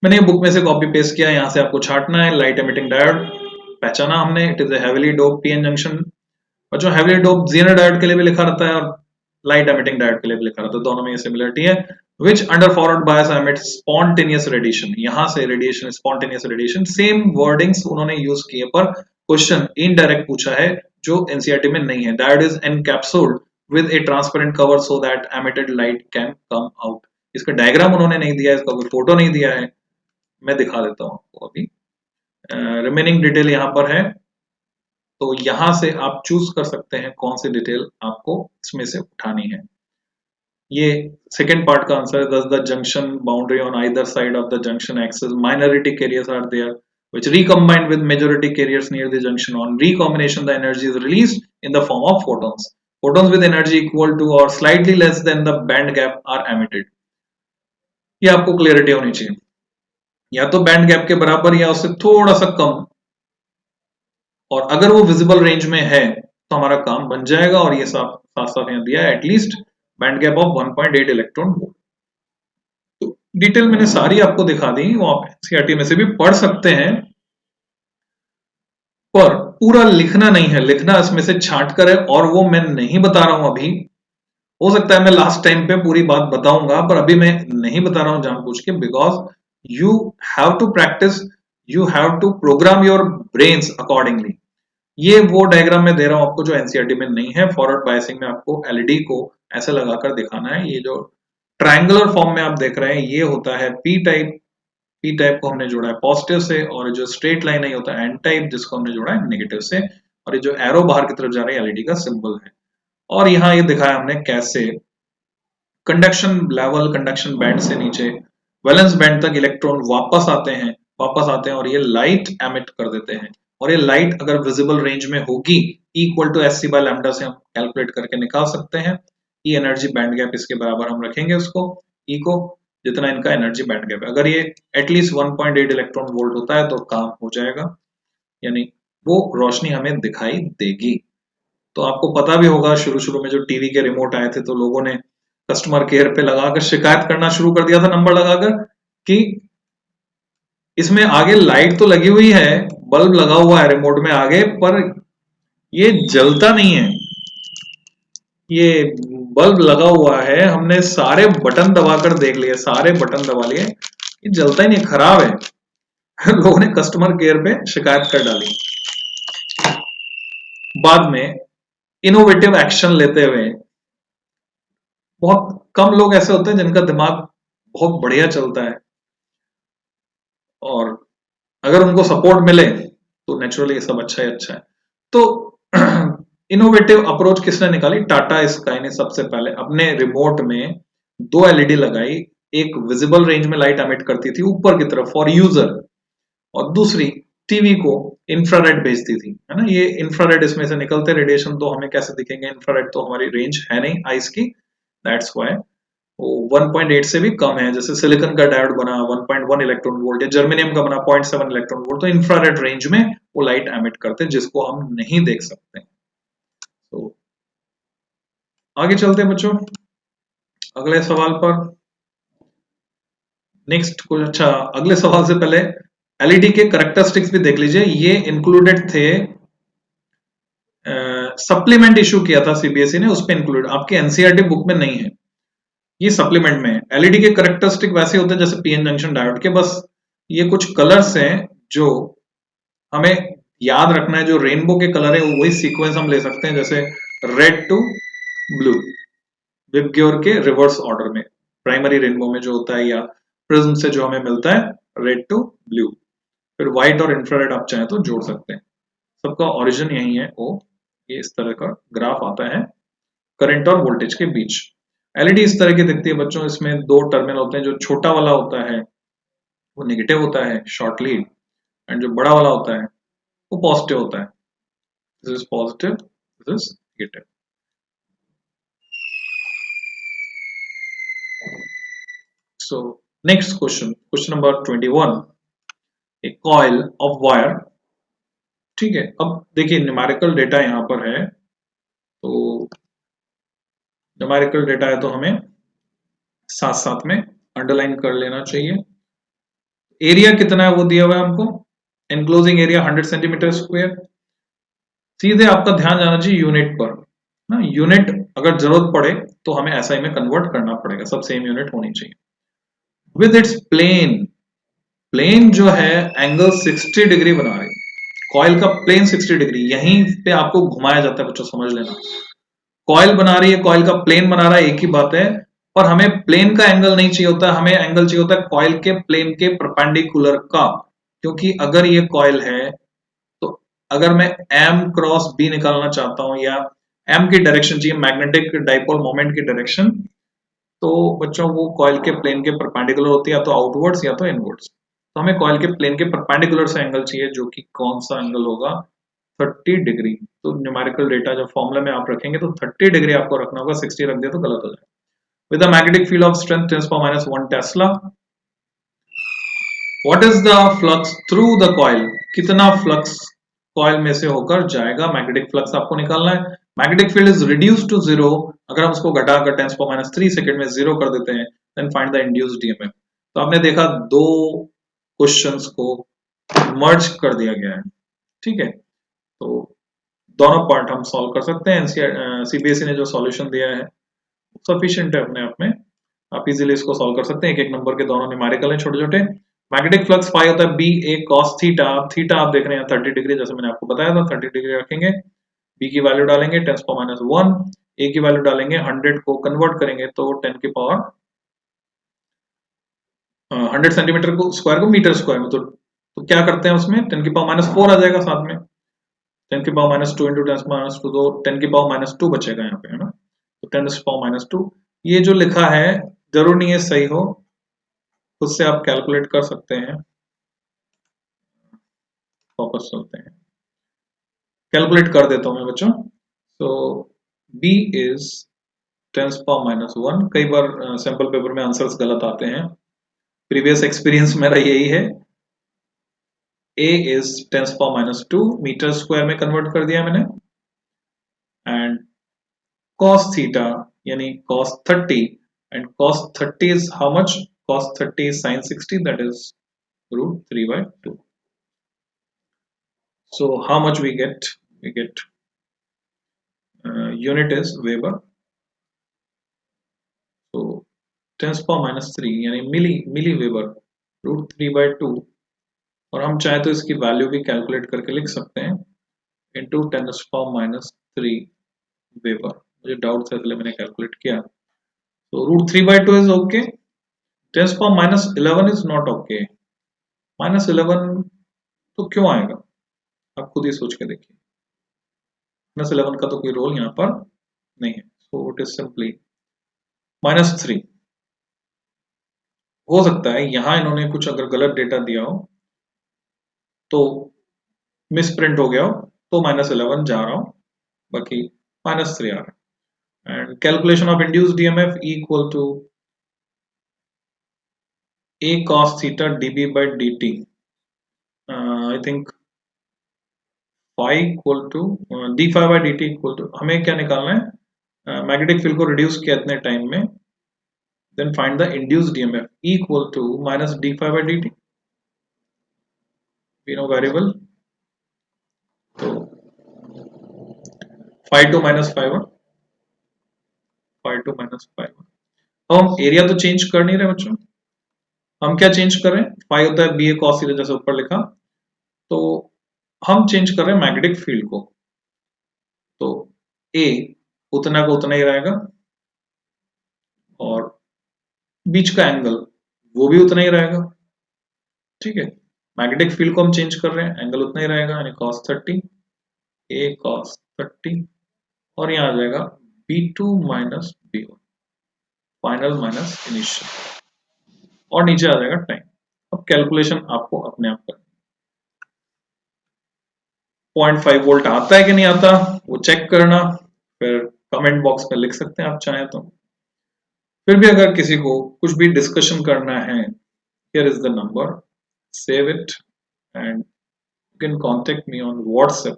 मैंने बुक में से कॉपी पेस्ट किया, यहाँ से आपको छाटना है. लाइट एमिटिंग डायोड पहचाना हमने, it is a heavily dope PN junction. बच्चों हेवीली डोप जेनर डायोड के लिए भी लिखा रहता है और लाइट एमिटिंग डायोड के लिए भी लिखा रहता है, दोनों में ये सिमिलरिटी है. which under forward bias emits spontaneous radiation. यहां से radiation, spontaneous radiation, same wordings उन्होंने यूज किए, पर क्वेश्चन इनडायरेक्ट पूछा है जो एनसीईआरटी में नहीं है. Diode is encapsulated with a transparent cover so that emitted light can come out. इसका डायग्राम उन्होंने नहीं दिया, इसका कोई फोटो नहीं दिया है, मैं दिखा देता हूं आपको अभी. रिमेनिंग डिटेल यहां पर है, तो यहां से आप चूज कर सकते हैं कौन सी डिटेल आपको इसमें से उठानी है. ये सेकेंड पार्ट का आंसर है. thus the junction boundary on either side of the junction axis minority carriers are there which recombine with majority carriers near the junction. On recombination the energy is released in the form of photons. Photons with energy equal to or slightly less than the band gap are emitted. ये आपको clarity होनी चाहिए, या तो band gap के बराबर या उससे थोड़ा सा कम, और अगर वो विजिबल रेंज में है तो हमारा काम बन जाएगा. और ये साफ साफ यहाँ दिया है, at least band gap of 1.8 electron volt. तो डिटेल मैंने सारी आपको दिखा दी, वो आप एनसीईआरटी में से भी पढ़ सकते हैं. पर पूरा लिखना नहीं है, लिखना इसमें से छांट कर है, और वो मैं नहीं बता रहा हूं अभी। हो सकता है मैं लास्ट टाइम पे पूरी बात बताऊंगा, पर अभी मैं नहीं बता रहा हूं जानबूझ के, because you have to practice, you have to program your brains accordingly. ये वो डायग्राम मैं दे रहा हूं आपको जो एनसीईआरटी में नहीं है। फॉरवर्ड बायसिंग में आपको एलईडी को ऐसे लगाकर दिखाना है। ये जो ट्रायंगुलर फॉर्म में आप देख रहे हैं ये होता है पी टाइप। पी टाइप को हमने जोड़ा है पॉजिटिव से, और जो स्ट्रेट लाइन है ये होता है एन टाइप जिसको हमने जोड़ा है नेगेटिव से, और ये जो एरो बाहर की तरफ जा रहा है एलईडी का सिंबल है। और यहाँ ये दिखाया हमने कैसे कंडक्शन लेवल, कंडक्शन बैंड से नीचे वैलेंस बैंड तक इलेक्ट्रॉन वापस आते हैं और ये लाइट एमिट कर देते हैं। और ये लाइट अगर विजिबल रेंज में होगी equal to s c by lambda से हम कैलकुलेट करके निकाल सकते हैं। ई एनर्जी बैंड गैप इसके बराबर हम रखेंगे उसको, ई को, जितना इनका एनर्जी बैंड गैप है। अगर ये एटलीस्ट 1.8 इलेक्ट्रॉन वोल्ट होता है तो काम हो जाएगा, यानी वो रोशनी हमें दिखाई देगी। तो आपको पता भी होगा शुरू शुरू में जो टीवी के रिमोट आए थे तो लोगों ने कस्टमर केयर पे लगाकर शिकायत करना शुरू कर दिया था नंबर लगाकर कि इसमें आगे लाइट तो लगी हुई है, बल्ब लगा हुआ है रिमोट में आगे, पर ये जलता नहीं है। ये बल्ब लगा हुआ है, हमने सारे बटन दबाकर देख लिए, सारे बटन दबा लिए, ये जलता ही नहीं, खराब है। लोगों ने कस्टमर केयर पे शिकायत कर डाली। बाद में इनोवेटिव एक्शन लेते हुए, बहुत कम लोग ऐसे होते हैं जिनका दिमाग बहुत बढ़िया चलता है, और अगर उनको सपोर्ट मिले तो नेचुरली ये सब अच्छा ही अच्छा है। तो इनोवेटिव अप्रोच किसने निकाली? टाटा स्काई ने सबसे पहले अपने रिमोट में 2 एलईडी लगाई। एक विजिबल रेंज में लाइट एमिट करती थी ऊपर की तरफ फॉर यूजर, और दूसरी टीवी को इंफ्रारेड भेजती थी, है ना। ये इंफ्रारेड इसमें से निकलते रेडिएशन तो हमें कैसे दिखेंगे, इंफ्रारेड तो हमारी रेंज है नहीं आइस की, दैट्स व्हाई वो 1.8 से भी कम है। जैसे सिलिकॉन का डायोड बना 1.1 इलेक्ट्रॉन वोल्ट, या जर्मेनियम का बना 0.7 इलेक्ट्रॉन वोल्ट, तो इंफ्रारेड रेंज में वो लाइट एमिट करते हैं जिसको हम नहीं देख सकते। तो आगे चलते हैं बच्चों अगले सवाल पर। नेक्स्ट कुछ अच्छा, अगले सवाल से पहले एलईडी के कैरेक्टरिस्टिक्स भी देख लीजिए। ये इंक्लूडेड थे, सप्लीमेंट इशू किया था सीबीएसई ने, उस पे इंक्लूड, आपके एनसीईआरटी बुक में नहीं है, ये सप्लीमेंट में है। एलईडी के कैरेक्टरिस्टिक वैसे होते हैं जैसे पीएन जंक्शन डायोड के, बस ये कुछ कलर्स हैं जो हमें याद रखना है। जो रेनबो के कलर है वही सीक्वेंस हम ले सकते हैं, जैसे रेड टू ब्लू, विबग्योर के रिवर्स ऑर्डर में, प्राइमरी रेनबो में जो होता है, या प्रिज्म से जो हमें मिलता है रेड टू ब्लू। फिर व्हाइट और इंफ्रारेड आप चाहें तो जोड़ सकते हैं, सबका ओरिजिन यही है। ओ ये इस तरह का ग्राफ आता है करंट और वोल्टेज के बीच। एलईडी इस तरह की दिखती है बच्चों, इसमें 2 टर्मिनल होते हैं। जो छोटा वाला होता है वो नेगेटिव होता है, शॉर्ट लीड, एंड जो बड़ा वाला होता है वो पॉजिटिव होता है। This is positive, this is negative. So next question, question number 21, A coil of wire. ठीक है, अब देखिए न्यूमेरिकल डेटा यहां पर है, तो न्यूमेरिकल डेटा है तो हमें साथ साथ में अंडरलाइन कर लेना चाहिए। एरिया कितना है वो दिया हुआ है हमको, एनक्लोजिंग एरिया 100 सेंटीमीटर स्क्वायर। सीधे आपका ध्यान जाना चाहिए यूनिट पर ना, यूनिट अगर जरूरत पड़े तो हमें एसआई में कन्वर्ट करना पड़ेगा, सब सेम यूनिट होनी चाहिए। विद इट्स प्लेन, प्लेन जो है एंगल 60 डिग्री बना रही, कॉइल का प्लेन 60 डिग्री, यहीं पे आपको घुमाया जाता है बच्चों, समझ लेना। कॉइल बना रही है, कॉइल का प्लेन बना रहा है, एक ही बात है, पर हमें प्लेन का एंगल नहीं चाहिए होता, हमें एंगल चाहिए होता है कॉइल के प्लेन के परपेंडिकुलर का। क्योंकि अगर ये कॉइल है तो अगर मैं एम क्रॉस बी निकालना चाहता हूं, या एम की डायरेक्शन चाहिए, मैग्नेटिक डाइपोल मोमेंट की डायरेक्शन, तो बच्चों वो कॉइल के प्लेन के परपेंडिकुलर होती है, या तो आउटवर्ड्स या तो इनवर्ड्स। तो हमें कॉइल के प्लेन के परपेंडिकुलर से एंगल चाहिए, जो कि कौन सा एंगल होगा, 30 डिग्री। तो न्यूमेरिकल डेटा जब फॉर्मूला में आप रखेंगे तो 30 डिग्री आपको रखना होगा, 60 रख दिया तो गलत हो जाएगा। With a magnetic field of strength 10⁻⁻1 tesla, what is the flux through the coil, कितना फ्लक्स कॉइल में से होकर जाएगा, मैग्नेटिक फ्लक्स आपको निकालना है। Magnetic field is reduce to 0, अगर हम उसको घटाकर 10⁻³ सेकंड में 0 कर देते हैं, then find the induced EMF. तो आपने देखा 2 क्वेश्चंस को मर्ज कर दिया गया है, ठीक है। तो दोनों पार्ट हम सॉल्व कर सकते हैं। सीबीएसई ने जो सॉल्यूशन दिया है सफिशिएंट है अपने आप में, आप इजीली इसको सॉल्व कर सकते हैं। एक एक नंबर के दोनों न्यूमेरिकल हैं छोटे छोटे। मैग्नेटिक फ्लक्स फाई होता है बी ए कॉस थीटा। थीटा आप देख रहे हैं 30 डिग्री, जैसे मैंने आपको बताया था 30 डिग्री रखेंगे। बी की वैल्यू डालेंगे 10⁻⁻1, ए की वैल्यू डालेंगे 100 को कन्वर्ट करेंगे तो 10 की पावर 100 सेंटीमीटर को स्क्वायर को मीटर स्क्वायर में, तो क्या करते हैं उसमें 10 की पावर -4 आ जाएगा साथ में। 10 की पावर -2 इंटू 10⁻², तो 10 की पावर -2 बचेगा यहाँ पे, है ना। तो 10 पावर -2, ये जो लिखा है जरूर नहीं है सही हो, खुद से आप कैलकुलेट कर सकते हैं। वापस चलते हैं, कैलकुलेट कर देता हूं मैं बच्चों। तो b इज 10 पावर -1। कई बार सैंपल पेपर में आंसर्स गलत आते हैं, प्रीवियस एक्सपीरियंस मेरा यही है। a is 10 power -2, metre square में कन्वर्ट कर दिया मैंने। एंड cos थीटा यानी cos 30, and cos 30 is how much? Cos 30 is sin 60, that is √3/2. So how much we get? We get unit is Weber. So 10 power -3 यानी मिली weber √3/2, और हम चाहे तो इसकी वैल्यू भी कैलकुलेट करके लिख सकते हैं इंटू 10 पावर -3 वेबर। मुझे डाउट था इसलिए मैंने कैलकुलेट किया। तो √3/2 is okay. 10 power -11 is not okay. -11 तो क्यों आएगा, आप खुद ही सोच के देखिए। -11 का तो कोई रोल यहाँ पर नहीं है। So it is simply -3। हो सकता है यहाँ इन्होंने कुछ अगर गलत डेटा दिया हो तो मिसप्रिंट हो गया हो, तो -11 जा रहा हो, बाकी -3 आ रहा है। And calculation of induced EMF equal to a cos theta dB/dt। I think phi equal to d∅/dt equal to, हमें क्या निकालना है, मैग्नेटिक फील्ड को रिड्यूस किया इतने टाइम में, then find the induced EMF equal to -d∅/dt। We know variable, तो ∅2 - ∅1, ∅2 - ∅1। अब हम एरिया तो चेंज कर नहीं रहे बच्चों, हम क्या चेंज कर रहे हैं, फाई होता है बी ए कॉस थीटा, जैसे ऊपर लिखा, तो हम चेंज कर रहे हैं मैग्नेटिक फील्ड को। तो ए उतना का उतना ही रहेगा, और बीच का एंगल वो भी उतना ही रहेगा, ठीक है। मैग्नेटिक फील्ड को हम चेंज कर रहे हैं, एंगल उतना ही रहेगा, यानी cos 30, a cos 30, और यहाँ आ जाएगा b2 minus b1, final minus initial, और नीचे आ जाएगा टाइम। अब कैलकुलेशन आपको अपने आप करना, 0.5 वोल्ट आता है कि नहीं आता वो चेक करना, फिर कमेंट बॉक्स में लिख सकते हैं आप चाहें तो। फिर भी अगर किसी को कुछ भी डिस्कशन करना है, here is the number, save it and you can contact me on WhatsApp।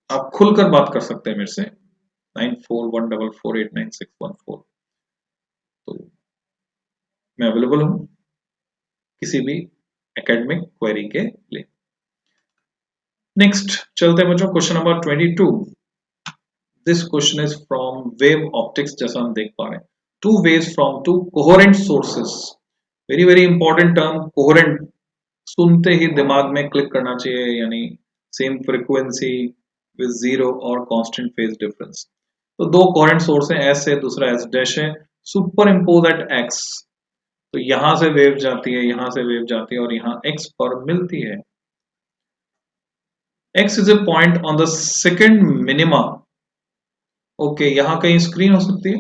आप खुलकर बात कर सकते हैं मेरे से, 9414489614। तो मैं अवेलेबल हूं किसी भी एकेडमिक क्वेरी के लिए। नेक्स्ट चलते हैं बच्चों, question number 22। This question is from wave optics. जैसा हम देख पा रहे हैं, 2 waves from 2 coherent sources। Very very important term coherent, सुनते ही दिमाग में क्लिक करना चाहिए, यानी सेम फ्रीक्वेंसी विद 0 और कांस्टेंट फेज डिफरेंस। तो 2 कोहेरेंट सोर्स हैं, S है, दूसरा S डैश है, सुपर इम्पोज एट X। तो यहां से वेव जाती है, यहां से वेव जाती है, और यहां X पर मिलती है। X is a point on the second minima। Okay, यहां कहीं स्क्रीन हो सकती है,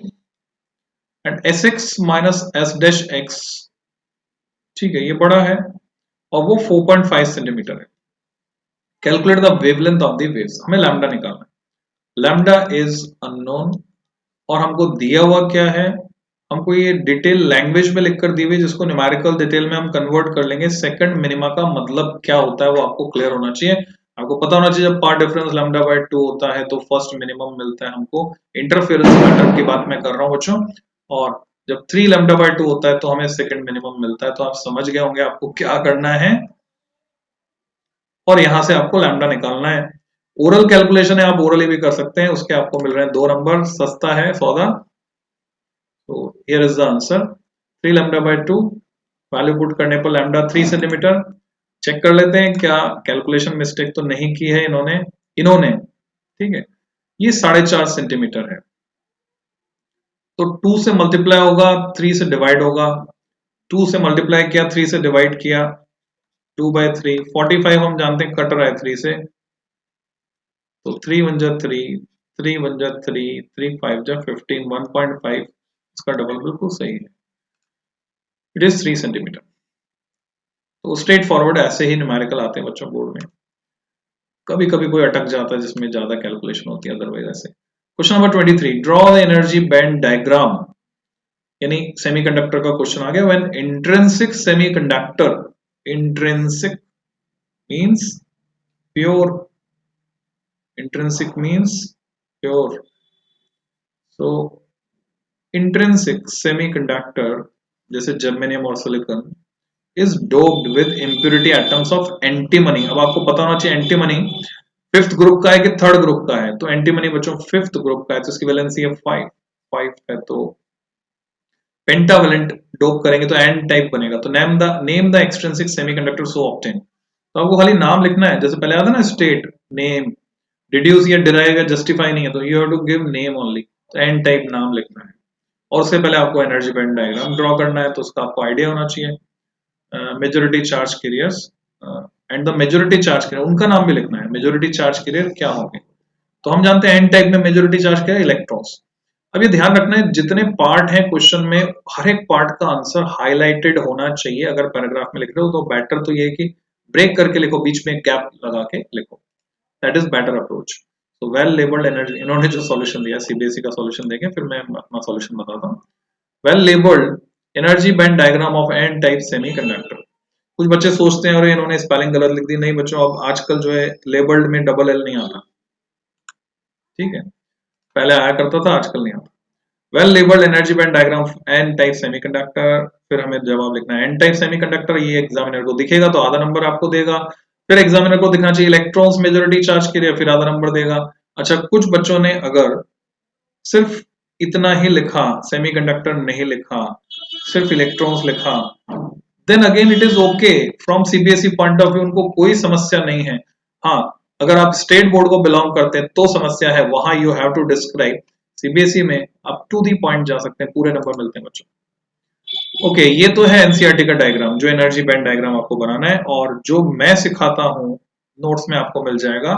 and Sx minus S dash X, ठीक है, ये बड़ा है और वो 4.5 सेंटीमीटर है। Calculate the wavelength of the waves, हमें लैम्डा निकालना है। लैम्डा इज अननोन, और हमको दिया हुआ क्या है, हमको ये डिटेल लैंग्वेज में लिखकर दी हुई, जिसको न्यूमेरिकल डिटेल में हम कन्वर्ट कर लेंगे। सेकंड मिनिमा का मतलब क्या होता है वो आपको क्लियर होना चाहिए। आपको पता होना चाहिए, जब पार्ट डिफरेंस λ/2 होता है तो फर्स्ट मिनिमम मिलता है हमको। इंटरफेरेंस पैटर्न की बात मैं कर रहा हूँ बच्चों, और जब 3 लैम्डा बाय 2 होता है तो हमें सेकंड मिनिमम मिलता है। तो आप समझ गए होंगे आपको क्या करना है, और यहां से आपको लैम्डा निकालना है। ओरल कैलकुलेशन है, आप ओरली भी कर सकते हैं, उसके आपको मिल रहे हैं 2 नंबर, सस्ता है सौदा। तो here is the answer 3 lambda by 2, value put करने पर लैम्डा 3 सेंटीमीटर। चेक कर लेते हैं क्या कैलकुलेशन मिस्टेक तो नहीं की है इन्होंने, ठीक है। ये 4.5 सेंटीमीटर है, तो 2 से मल्टीप्लाई होगा, 3 से डिवाइड होगा। 2 से मल्टीप्लाई किया, 3 से डिवाइड किया, 2/3, 45 हम जानते हैं कट रहा है 3 से, तो 3 1 जा 3, 3 1 जा 3, 3 5 जा 15, 1.5, इसका डबल बिल्कुल सही है, इट इज 3 सेंटीमीटर। तो स्ट्रेट फॉरवर्ड ऐसे ही न्यूमेरिकल आते हैं बच्चों बोर्ड में, कभी कभी कोई अटक जाता है जिसमें ज्यादा कैलकुलेशन होती है, अदरवाइज ऐसे। Question number 23, draw the energy band diagram, यानी सेमीकंडक्टर का क्वेश्चन आ गया। When intrinsic semiconductor, intrinsic means pure, intrinsic means pure, so intrinsic semiconductor जैसे जर्मेनियम और silicon is doped with impurity atoms of antimony। अब आपको पता होना चाहिए एंटीमनी फिफ्थ ग्रुप का है कि थर्ड ग्रुप का है, तो एंटीमनी बच्चों फिफ्थ ग्रुप का है, तो इसकी वैलेंसी है 5 5 है, तो पेंटावेलेंट डोप करेंगे तो एन टाइप बनेगा। तो name the extrinsic semiconductor so obtain, तो आपको खाली नाम लिखना है, जैसे पहले आता ना स्टेट नेम, डिड्यूस या डिराइव या जस्टिफाई नहीं है, तो you have to give name only, तो एन टाइप नाम लिखना है। और उससे पहले आपको एनर्जी बैंड डायग्राम ड्रॉ करना है, तो उसका आपको आइडिया होना चाहिए। Majority charge carriers and the majority charge carrier, उनका नाम भी लिखना है, मेजॉरिटी चार्ज कैरियर क्या होंगे। तो हम जानते हैं एन टाइप में मेजॉरिटी चार्ज क्या है, इलेक्ट्रॉन्स। अब ये ध्यान रखना है जितने पार्ट हैं क्वेश्चन में, हर एक पार्ट का आंसर हाईलाइटेड होना चाहिए। अगर पैराग्राफ में लिख रहे हो तो बेटर तो ये है कि ब्रेक करके लिखो, बीच में गैप लगा के लिखो, दैट इज बेटर अप्रोच। तो वेल लेबल्ड एनर्जी, इन्होंने जो सॉल्यूशन दिया सीबीएसई का सॉल्यूशन देखें, फिर मैं अपना सॉल्यूशन बताता हूँ। Well labelled energy band diagram of n type semiconductor. कुछ बच्चे सोचते हैं अरे इन्होंने स्पेलिंग गलत लिख दी, नहीं बच्चों, अब आजकल जो है लेबल्ड में डबल एल नहीं आता, ठीक है, पहले आया करता था, आजकल नहीं आता। Well labelled energy band diagram n type semiconductor, फिर हमें जवाब लिखना है एन टाइप सेमीकंडक्टर, ये एग्जामिनर को दिखेगा तो आधा नंबर आपको देगा, फिर एग्जामिनर को दिखना चाहिए इलेक्ट्रॉन्स मेजॉरिटी चार्ज के लिए, फिर आधा नंबर देगा। अच्छा, कुछ बच्चों ने अगर सिर्फ इतना ही लिखा, सेमीकंडक्टर नहीं लिखा, सिर्फ इलेक्ट्रॉन्स लिखा, then again it is okay from CBSE point of view, उनको कोई समस्या नहीं है। हाँ, अगर आप स्टेट बोर्ड को बिलोंग करते हैं तो समस्या है, वहां you have to describe. CBSE में अप टू दी पॉइंट जा सकते हैं, पूरे नंबर मिलते हैं बच्चों। ओके, ये तो है एनसीईआरटी का डायग्राम, जो एनर्जी बैंड डायग्राम आपको बनाना है, और जो मैं सिखाता हूं नोट्स में आपको मिल जाएगा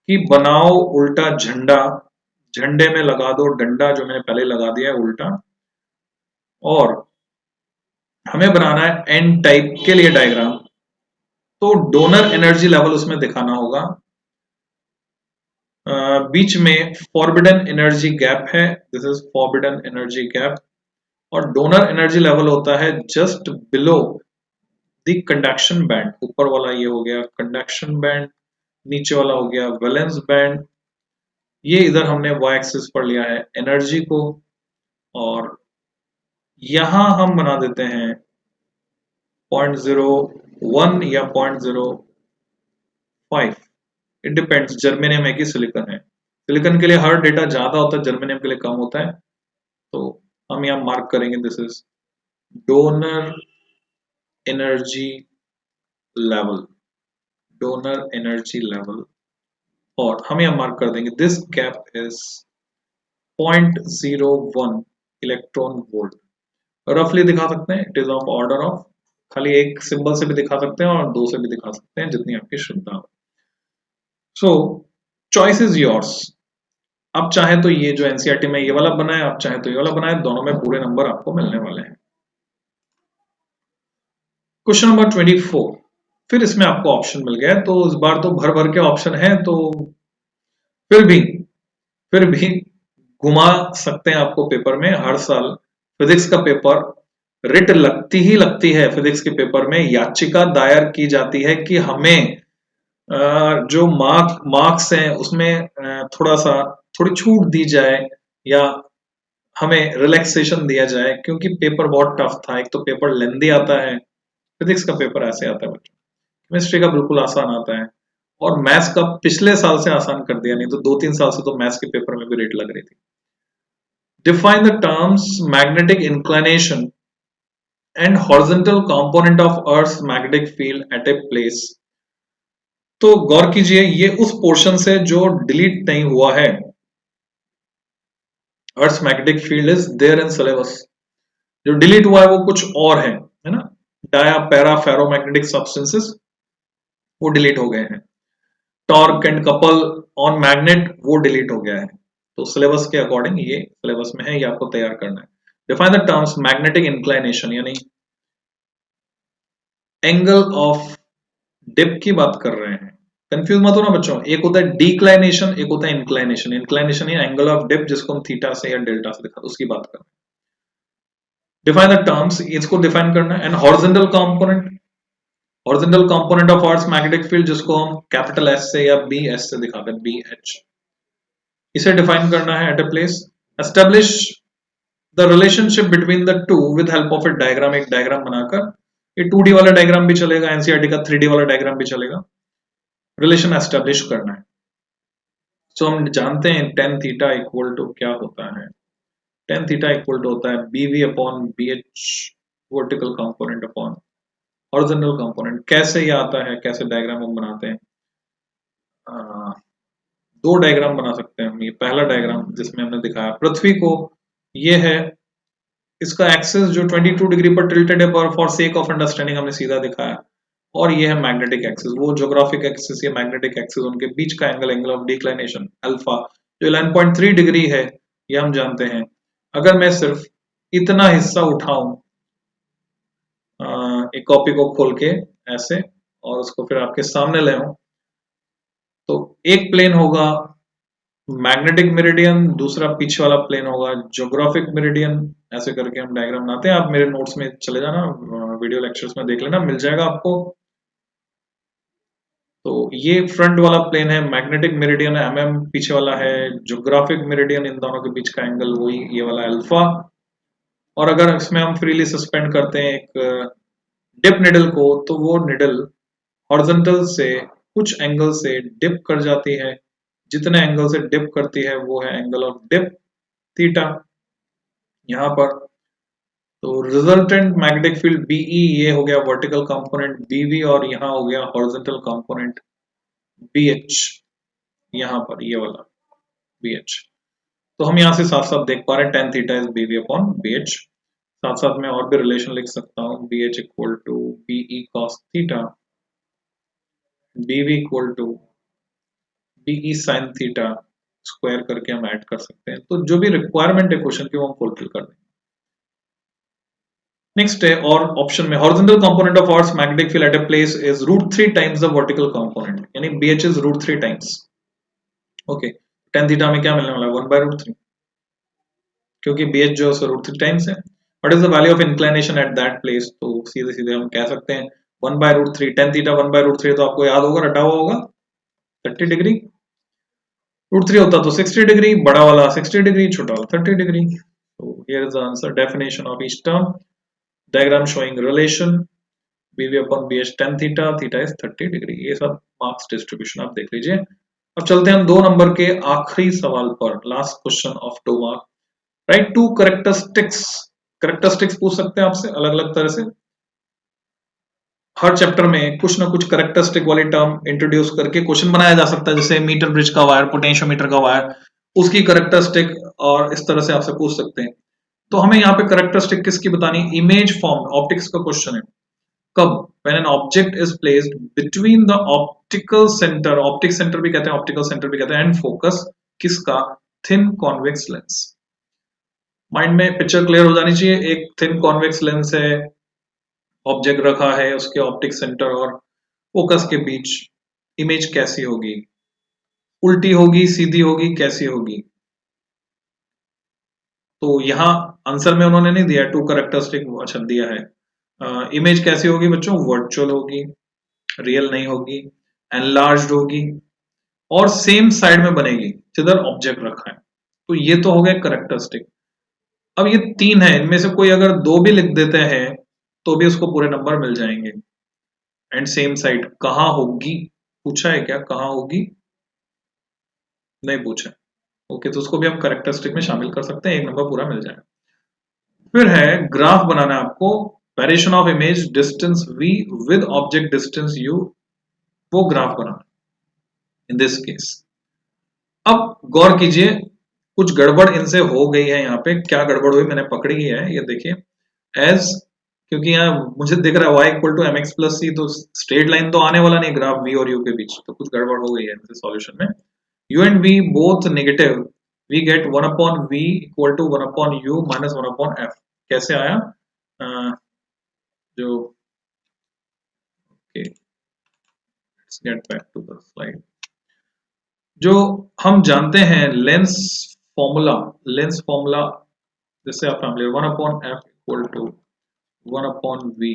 कि बनाओ उल्टा झंडा, झंडे में लगा दो डंडा, जो मैंने पहले लगा दिया है उल्टा, और हमें बनाना है एन टाइप के लिए डायग्राम, तो डोनर एनर्जी लेवल उसमें दिखाना होगा। बीच में फॉरबिडन एनर्जी गैप है, this is forbidden energy gap, और डोनर एनर्जी लेवल होता है just below the conduction band. ऊपर वाला ये हो गया कंडक्शन बैंड, नीचे वाला हो गया वैलेंस बैंड। ये इधर हमने वाई एक्सिस पर लिया है एनर्जी को, और यहां हम बना देते हैं 0.01 या 0.05, इट डिपेंड्स जर्मेनियम है कि सिलिकॉन है। सिलिकॉन के लिए हर डेटा ज्यादा होता है, जर्मेनियम के लिए कम होता है, तो हम यहाँ मार्क करेंगे this is donor energy level, donor energy level, और हम यहाँ मार्क कर देंगे this gap is 0.01 electron volt. रफली दिखा सकते हैं, it is of order of, खाली एक सिंबल से भी दिखा सकते हैं और दो से भी दिखा सकते हैं, जितनी आपकी श्रद्धा हो। सो चॉइस इज योर्स। अब चाहे तो ये जो एनसीईआरटी में ये वाला बनाए, आप चाहे तो ये वाला बनाए, दोनों में पूरे नंबर आपको मिलने वाले हैं। क्वेश्चन नंबर 24, फिर इसमें आपको ऑप्शन मिल गया, तो इस बार तो भर भर के ऑप्शन है, तो फिर भी घुमा सकते हैं आपको पेपर में। हर साल फिजिक्स का पेपर रिट लगती है, फिजिक्स के पेपर में याचिका दायर की जाती है कि हमें जो मार्क्स हैं उसमें थोड़ी छूट दी जाए, या हमें रिलैक्सेशन दिया जाए, क्योंकि पेपर बहुत टफ था। एक तो पेपर लेंदी आता है, फिजिक्स का पेपर ऐसे आता है बच्चों, केमिस्ट्री का बिल्कुल आसान आता है, और मैथ्स का पिछले साल से आसान कर दिया, नहीं तो 2-3 साल से तो मैथ्स के पेपर में भी रेट लग रही थी। Define the terms magnetic inclination and horizontal component of earth's magnetic field at a place. तो गौर कीजिए, ये उस पोर्शन से जो डिलीट नहीं हुआ है। Earth's magnetic field is there in syllabus, जो डिलीट हुआ है वो कुछ और है ना। डाया पैरा फेरोमैग्नेटिक सब्सटेंसेस वो डिलीट हो गए हैं। Torque and couple on magnet वो डिलीट हो गया है। तो सिलेबस के अकॉर्डिंग ये सिलेबस में है, ये आपको तैयार करना है। Define the terms magnetic inclination, यानी एंगल ऑफ डिप की बात कर रहे हैं। कंफ्यूज मत हो ना बच्चों, एक होता है डिक्लाइनेशन, एक होता है इंक्लाइनेशन। इंक्लाइनेशन या एंगल ऑफ डिप, जिसको हम थीटा से या डेल्टा से दिखा, उसकी बात कर रहे हैं। डिफाइन द टर्म्स, इसको डिफाइन करना है। And horizontal component, horizontal component of earth magnetic field, जिसको हम कैपिटल एस से या बी एस से दिखाते हैं, बी एच, इसे डिफाइन करना है at a place. Establish the relationship between the two with help of a diagram, एक डायग्राम बनाकर, ये 2D वाला डायग्राम भी चलेगा, एनसीईआरटी का 3D वाला डायग्राम भी चलेगा। रिलेशन एस्टेब्लिश करना है। सो हम जानते हैं टेन थीटा इक्वल टू क्या होता है। टेन थीटा इक्वल टू होता है B V upon B H, vertical component upon horizontal component. कैसे ये आता है, कैसे डायग्राम हम बनाते हैं? दो डायग्राम बना सकते हैं हम। ये पहला डायग्राम जिसमें हमने दिखाया पृथ्वी को, ये है इसका एक्सिस जो 22 डिग्री पर टिल्टेड है, पर फॉर सेक ऑफ अंडरस्टैंडिंग हमने सीधा दिखाया। और ये है मैग्नेटिक एक्सिस, वो ज्योग्राफिक एक्सिस, ये मैग्नेटिक एक्सिस, उनके बीच का angle, angle of declination alpha, जो 11.3 डिग्री है, ये हम जानते हैं। अगर मैं सिर्फ इतना हिस्सा उठाऊं, एक कॉपी को खोल के ऐसे, और उसको फिर आपके सामने ले आऊं, तो एक प्लेन होगा मैग्नेटिक मेरिडियन, दूसरा पीछे वाला प्लेन होगा ज्योग्राफिक मेरिडियन। ऐसे करके हम डायग्राम बनाते हैं। आप मेरे नोट्स में चले जाना, वीडियो लेक्चर्स में देख लेना, मिल जाएगा आपको। तो ये फ्रंट वाला प्लेन है मैग्नेटिक मेरिडियन, एमएम, पीछे वाला है ज्योग्राफिक मेरिडियन, इन दोनों के बीच का एंगल वही ये वाला अल्फा। और अगर इसमें हम फ्रीली सस्पेंड करते हैं एक डिप निडल को, तो वो निडल हॉरिजॉन्टल से कुछ एंगल से डिप कर जाती है। जितने एंगल से डिप करती है वो है एंगल ऑफ डिप थीटा यहाँ पर। तो रिजल्टेंट मैग्नेटिक फील्ड बीई, ये हो गया वर्टिकल कंपोनेंट बीवी, और यहाँ हो गया हॉरिजॉन्टल कंपोनेंट बीएच, यहाँ पर ये वाला बीएच। तो हम यहाँ से साफ साफ देख पा रहे हैं tan theta is BV upon BH. साथ साथ में और भी रिलेशन लिख सकता हूँ, BH equal to BE cos theta, BV equal to BE sine theta square करके हम ऐड कर सकते हैं। तो जो भी रिक्वायरमेंट है क्वेश्चन की वो हम फुलफिल कर देंगे। नेक्स्ट है, और ऑप्शन में horizontal component of earth magnetic field at a place is √3 times the vertical component, यानी BH is √3 times. Okay, tan theta में क्या मिलने वाला है, 1/√3, क्योंकि बीएच जो है √3 टाइम्स है। What is the value of inclination at that place? तो सीधे सीधे हम कह सकते हैं 1/√3, टेन थीटा 1/√3, तो आपको याद होगा, रटा हुआ होगा 30 डिग्री। √3 होता तो 60 डिग्री, बड़ा वाला 60 डिग्री, छोटा वाला 30 डिग्री। तो here is the answer, definition of each term, diagram showing relation BV upon BH tan theta, theta is 30 degree. ये सब मार्क्स डिस्ट्रीब्यूशन आप देख लीजिए। अब चलते हैं हम 2 नंबर के आखिरी सवाल पर, last question of 2 mark. Write two characteristics, characteristics पूछ सकते हैं आपसे अलग अलग तरह से। हर चैप्टर में कुछ ना कुछ करेक्टरिस्टिक वाली टर्म इंट्रोड्यूस करके क्वेश्चन बनाया जा सकता है, जैसे मीटर ब्रिज का वायर, पोटेंशियोमीटर का वायर, उसकी करेक्टरिस्टिक, और इस तरह से आपसे पूछ सकते हैं। तो हमें यहाँ पे करेक्टरिस्टिक किसकी बतानी, इमेज फॉर्म, ऑप्टिक्स का क्वेश्चन है। कब? when an object is placed between the optical center, optic centre भी कहते हैं, ऑप्टिकल सेंटर भी कहते हैं, एंड फोकस, किसका, थिन कॉन्वेक्स लेंस। माइंड में पिक्चर क्लियर हो जानी चाहिए। एक थिन कॉन्वेक्स लेंस है, ऑब्जेक्ट रखा है, उसके ऑप्टिक सेंटर और फोकस के बीच इमेज कैसी होगी, उल्टी होगी, सीधी होगी, कैसी होगी? तो यहाँ आंसर में उन्होंने नहीं दिया, टू करेक्टरिस्टिक अच्छा दिया है। इमेज कैसी होगी बच्चों, वर्चुअल होगी, रियल नहीं होगी, एनलार्ज्ड होगी, और सेम साइड में बनेगी जिधर ऑब्जेक्ट रखा है। तो ये तो हो गया करेक्टरिस्टिक। अब ये 3 है, इनमें से कोई अगर 2 भी लिख देते हैं तो भी उसको पूरे नंबर मिल जाएंगे। एंड सेम साइड कहाँ होगी, पूछा है क्या, कहाँ होगी, नहीं पूछा। ओके, तो उसको भी हम कैरेक्टरिस्टिक में शामिल कर सकते हैं, एक नंबर पूरा मिल जाएगा। फिर है ग्राफ बनाना है आपको, variation of image distance v with object distance u, वो graph banana in this case. अब गौर कीजिए, कुछ गड़बड़ इनसे हो गई है। यहाँ पे क्या गड़बड़ हुई मैंने पकड़ी है, ये देखिए। एज, क्योंकि यहाँ मुझे दिख रहा है y equal to mx plus C, तो स्ट्रेट लाइन तो आने वाला नहीं ग्राफ v और u के बीच, तो कुछ गड़बड़ हो गई है इनसे सॉल्यूशन में। u and v both negative, we get 1 upon v equal to 1 upon u minus 1 upon f। कैसे आया, जो okay, let's get back to the slide. जो हम जानते हैं लेंस फॉर्मूला, लेंस फॉर्मूला जिससे आप family 1 upon f equal to 1 upon v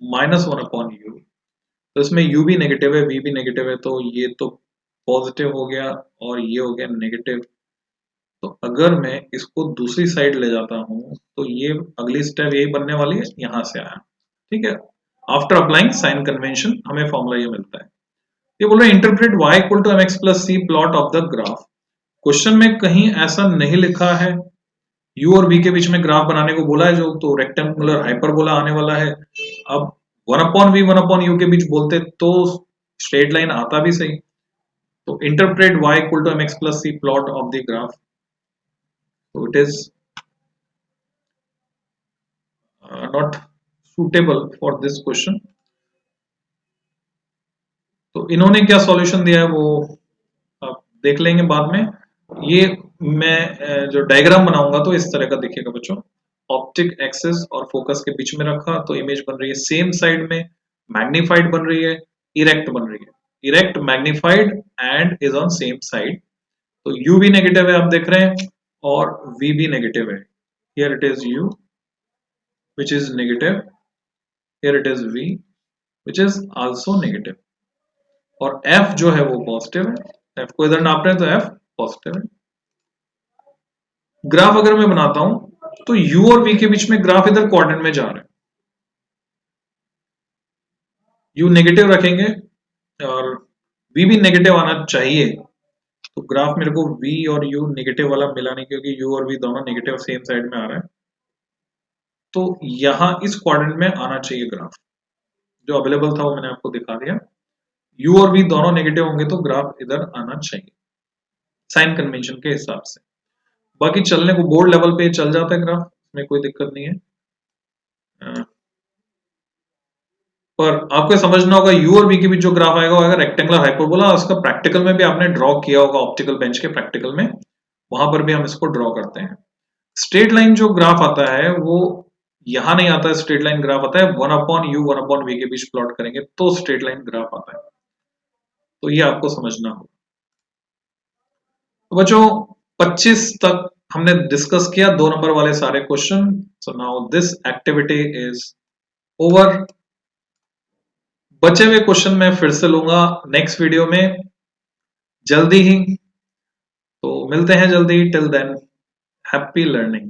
minus 1 upon u. तो इसमें u भी नेगेटिव है, v भी नेगेटिव है, तो ये तो पॉजिटिव हो गया और ये हो गया नेगेटिव। तो अगर मैं इसको दूसरी साइड ले जाता हूं तो ये अगली स्टेप यही बनने वाली है, यहां से आया, ठीक है। आफ्टर अप्लाइंग साइन कन्वेंशन हमें फॉर्मूला ये मिलता है। ये बोल रहे हैं interpret y equal to mx plus C plot of the graph. Question में कहीं ऐसा नहीं लिखा है, u और v के बीच में ग्राफ बनाने को बोला है, जो तो रेक्टेंगुलर हाइपरबोला आने वाला है। अब 1 अपॉन v 1 अपॉन u के बीच बोलते तो स्ट्रेट लाइन आता भी सही। तो interpret y equal to mx plus C plot of the graph, तो it is not suitable for this question. तो इन्होंने क्या सॉल्यूशन दिया है वो आप देख लेंगे बाद में। ये मैं जो डायग्राम बनाऊंगा तो इस तरह का दिखेगा बच्चों। ऑप्टिक एक्सिस और फोकस के बीच में रखा तो इमेज बन रही है सेम साइड में, मैग्नीफाइड बन रही है, इरेक्ट बन रही है, erect magnified and is on same side. तो u भी नेगेटिव है आप देख रहे हैं और v भी नेगेटिव है। Here it is u which is negative, here it is v which is also negative, और f जो है वो पॉजिटिव है। f को इधर नाप रहे हैं तो f पॉजिटिव है। ग्राफ अगर मैं बनाता हूं तो u और v के बीच में ग्राफ इधर क्वाड्रेंट में जा रहा है, u नेगेटिव रखेंगे और v भी नेगेटिव आना चाहिए। तो ग्राफ मेरे को v और u नेगेटिव वाला मिला नहीं, क्योंकि u और v दोनों नेगेटिव सेम साइड में आ रहा है। तो यहां इस क्वाड्रेंट में आना चाहिए ग्राफ, जो अवेलेबल था वो मैंने आपको दिखा दिया। u और v दोनों नेगेटिव होंगे तो ग्राफ इधर आना चाहिए साइन कन्वेंशन के हिसाब से। बाकी चलने को बोर्ड लेवल पे चल जाता है ग्राफ, में कोई दिक्कत नहीं है। पर आपको समझना होगा u और v के बीच जो ग्राफ आएगा वो आएगा रेक्टेंगुलर हाइपरबोला। उसका प्रैक्टिकल में भी आपने ड्रॉ किया होगा, ऑप्टिकल बेंच के प्रैक्टिकल में, वहां पर भी हम इसको ड्रॉ करते हैं। स्ट्रेट लाइन जो ग्राफ आता है वो यहां नहीं आता है, स्ट्रेट लाइन ग्राफ आता है 1 अपॉन u 1 अपॉन v के बीच प्लॉट करेंगे तो स्ट्रेट लाइन ग्राफ आता है। तो ये आपको समझना होगा। तो बच्चों 25 तक हमने डिस्कस किया 2 नंबर वाले सारे question. So now this activity is over. बचे हुए क्वेश्चन मैं फिर से लूंगा नेक्स्ट वीडियो में जल्दी ही, तो मिलते हैं जल्दी। Till than happy learning.